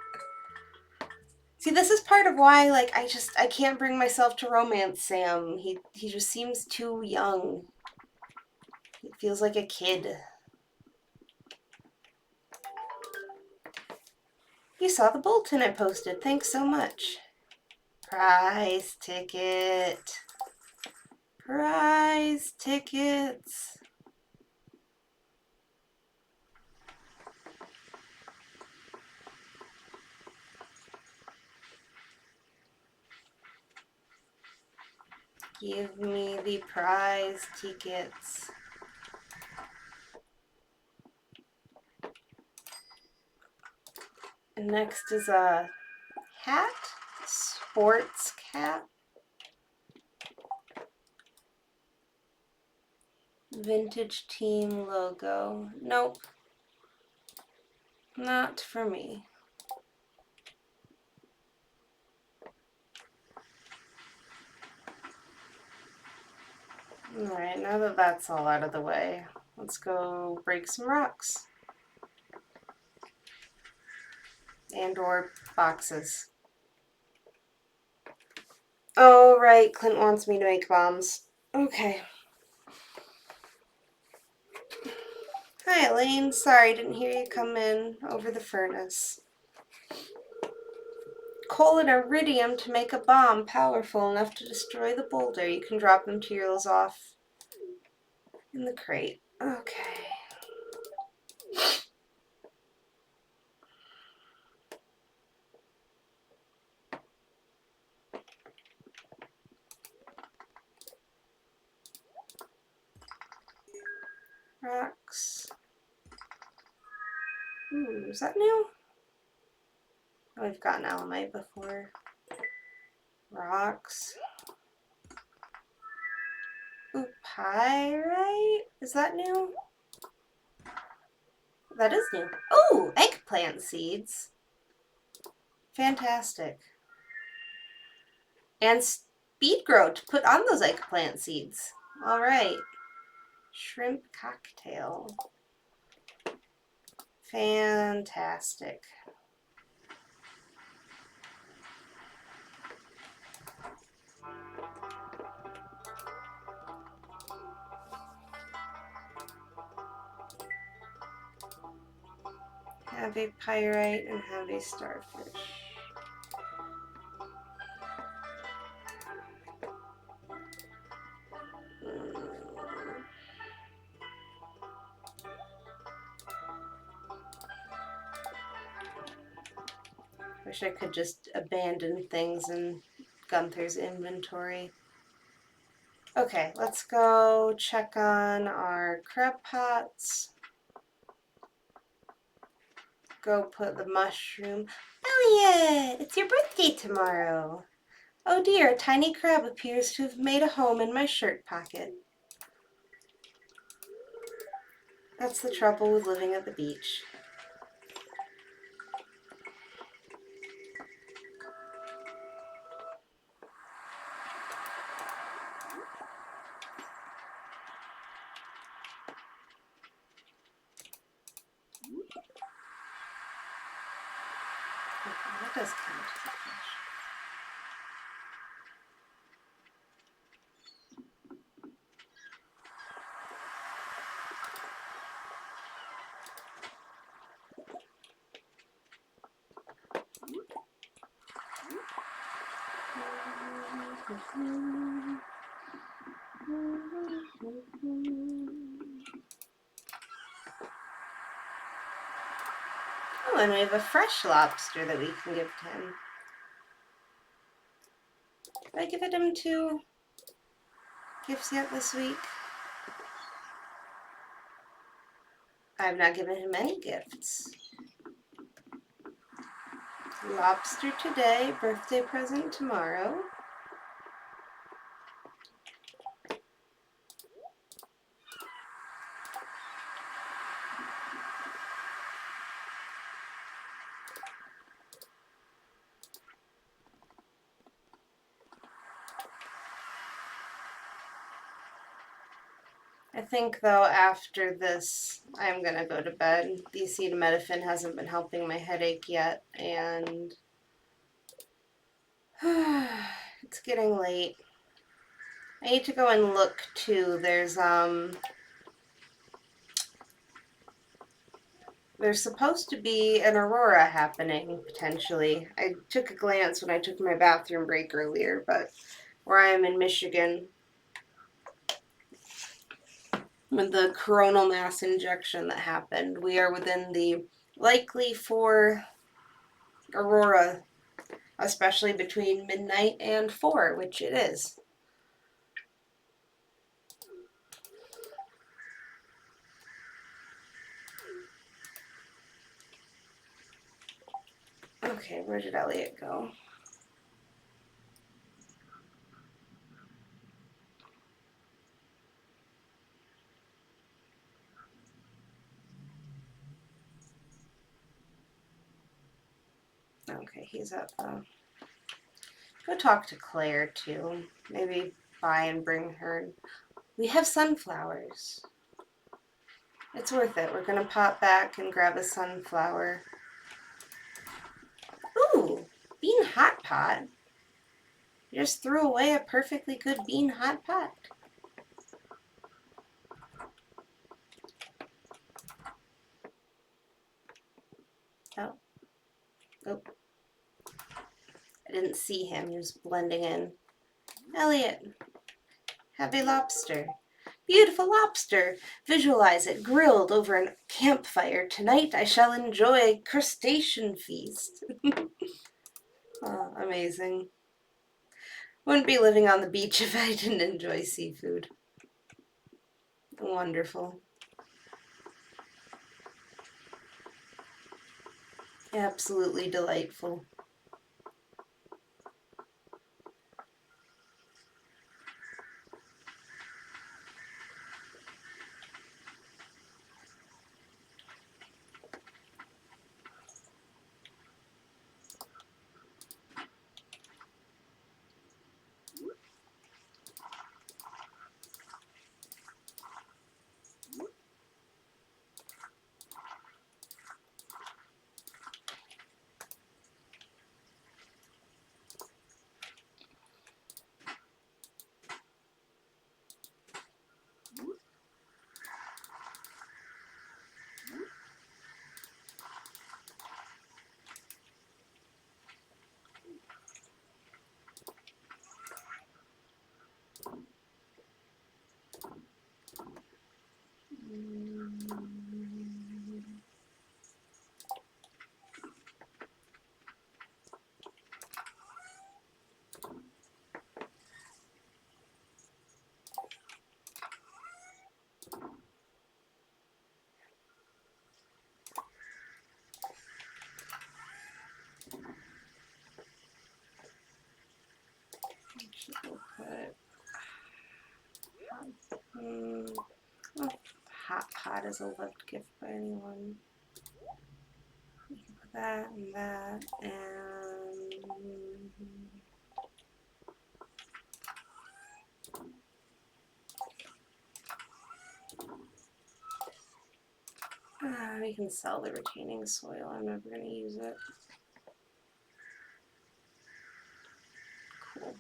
See, this is part of why, like, I can't bring myself to romance Sam. He just seems too young. He feels like a kid. You saw the bulletin I posted. Thanks so much. Prize ticket. Prize tickets. Give me the prize tickets. And next is a hat. Sports cap. Vintage team logo. Nope. Not for me. Alright, now that that's all out of the way, let's go break some rocks. And or boxes. Oh, right, Clint wants me to make bombs. Okay. Hi, Alayne. Sorry, didn't hear you come in over the furnace. Coal and iridium to make a bomb powerful enough to destroy the boulder. You can drop materials off in the crate. Okay. Rocks. Ooh, is that new? Oh, we've gotten Alamite before. Rocks. Ooh, pyrite? Is that new? That is new. Oh, eggplant seeds. Fantastic. And speed grow to put on those eggplant seeds. All right. Shrimp cocktail. Fantastic. Have a pyrite and have a starfish. Wish I could just abandon things in Gunther's inventory. Okay, let's go check on our crab pots. Go put the mushroom. Elliot, it's your birthday tomorrow. Oh dear, a tiny crab appears to have made a home in my shirt pocket. That's the trouble with living at the beach. Okay, that does count as a fish. Oh, and we have a fresh lobster that we can give to him. Did I give him 2 gifts yet this week? I have not given him any gifts. Lobster today, birthday present tomorrow. I think, though, after this, I'm gonna go to bed. The acetaminophen hasn't been helping my headache yet, and it's getting late. I need to go and look, too. There's supposed to be an aurora happening, potentially. I took a glance when I took my bathroom break earlier, but where I am in Michigan, with the coronal mass injection that happened, we are within the likely for aurora, especially between midnight and 4, which it is. Okay, where did Elliot go? Okay, he's up though. Go talk to Claire too. Maybe buy and bring her. We have sunflowers. It's worth it. We're gonna pop back and grab a sunflower. Ooh, bean hot pot. You just threw away a perfectly good bean hot pot. Oh. Oh. I didn't see him. He was blending in. Elliot, have a lobster. Beautiful lobster. Visualize it grilled over a campfire. Tonight I shall enjoy a crustacean feast. Oh, amazing. Wouldn't be living on the beach if I didn't enjoy seafood. Wonderful. Absolutely delightful. Hot pot is a loved gift by anyone. We can put that and that and we can sell the retaining soil. I'm never going to use it. Cool.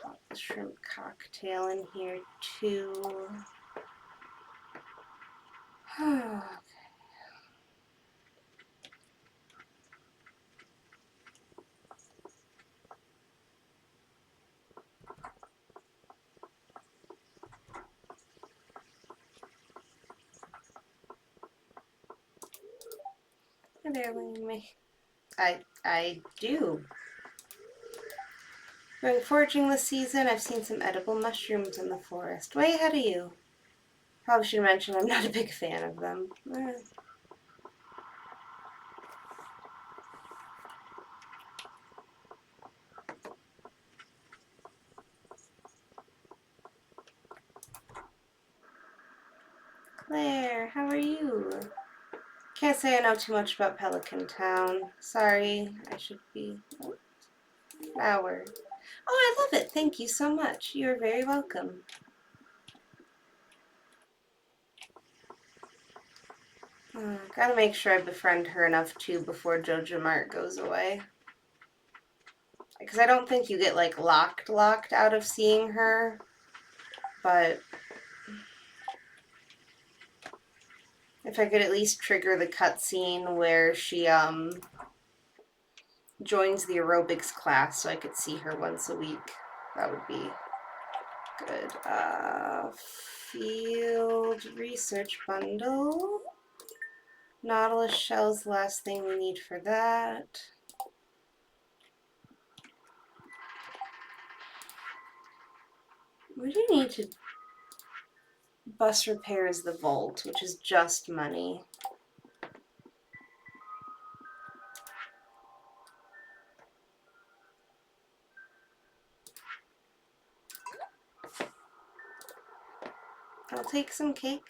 Pop the shrimp cocktail in here too. Hi there, Alayne. I do. Going foraging this season, I've seen some edible mushrooms in the forest. Way ahead of you. Probably should mention I'm not a big fan of them. Claire, how are you? Can't say I know too much about Pelican Town. Sorry, I should be. Oh, flower. Oh, I love it. Thank you so much. You're very welcome. Gotta make sure I befriend her enough too before Jojo Mart goes away. Because I don't think you get like locked out of seeing her, but if I could at least trigger the cutscene where she joins the aerobics class so I could see her once a week, that would be good. Field research bundle. Nautilus shell's the last thing we need for that. We do need to bus repairs the vault, which is just money. I'll take some cake.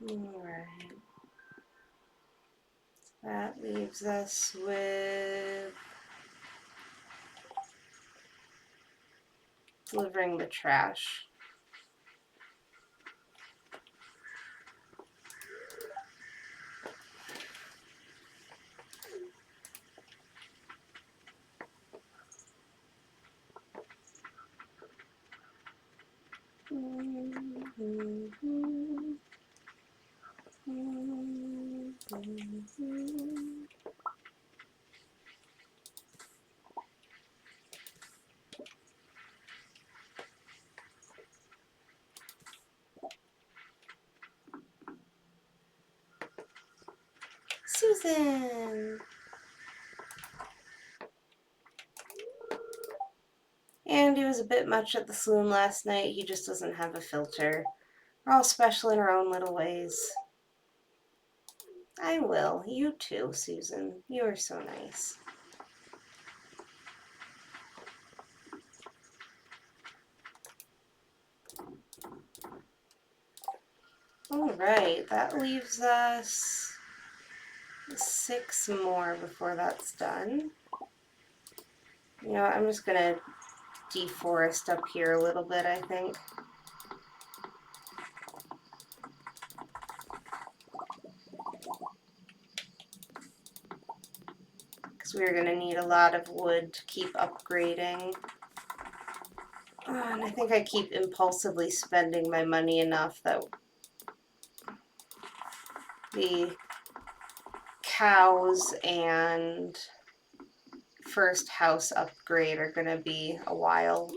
Alright. That leaves us with delivering the trash. Susan! Andy was a bit much at the saloon last night. He just doesn't have a filter. We're all special in our own little ways. I will. You too, Susan. You are so nice. Alright, that leaves us 6 more before that's done. You know, I'm just gonna deforest up here a little bit, I think. Because we're gonna need a lot of wood to keep upgrading. And I think I keep impulsively spending my money enough that the cows and first house upgrade are gonna be a while.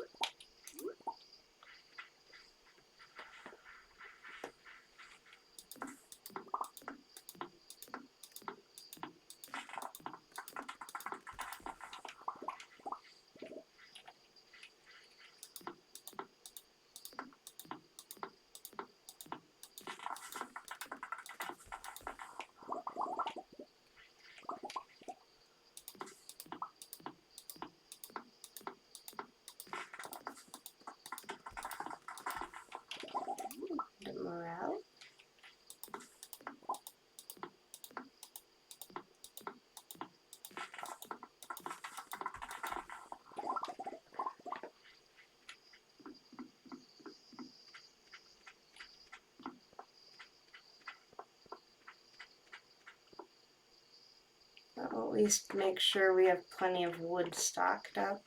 Morale. I'll at least make sure we have plenty of wood stocked up.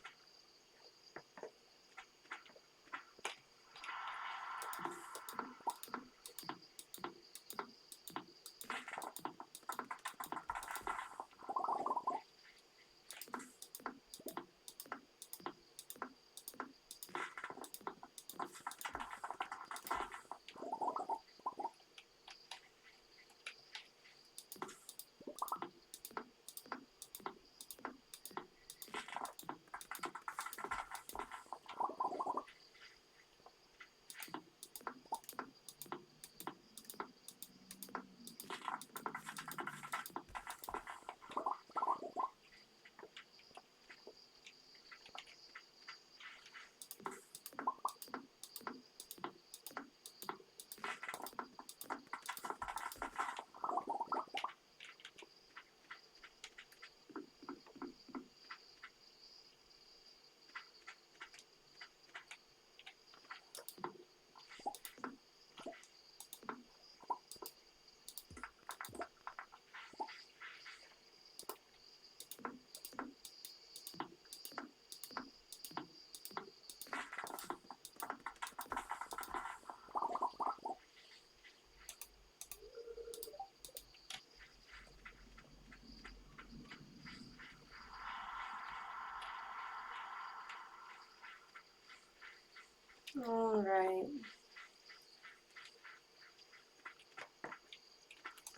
All right.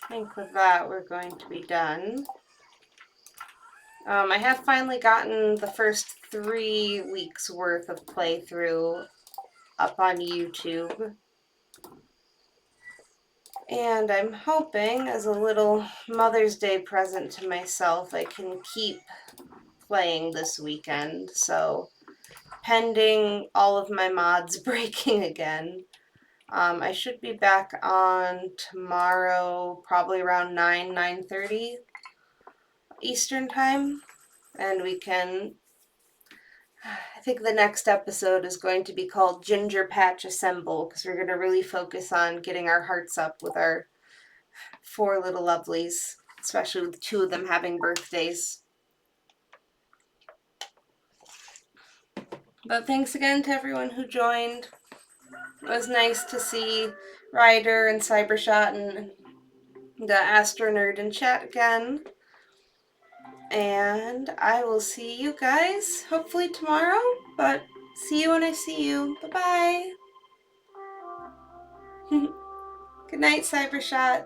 I think with that we're going to be done. I have finally gotten the first 3 weeks worth of playthrough up on YouTube. And I'm hoping, as a little Mother's Day present to myself, I can keep playing this weekend. So, pending all of my mods breaking again, I should be back on tomorrow, probably around 9:30 Eastern Time. And we can... I think the next episode is going to be called Ginger Patch Assemble, because we're going to really focus on getting our hearts up with our 4 little lovelies, especially with 2 of them having birthdays. But thanks again to everyone who joined. It was nice to see Ryder and Cybershot and the Astronerd in chat again. And I will see you guys hopefully tomorrow, but see you when I see you. Bye-bye. Good night, Cybershot.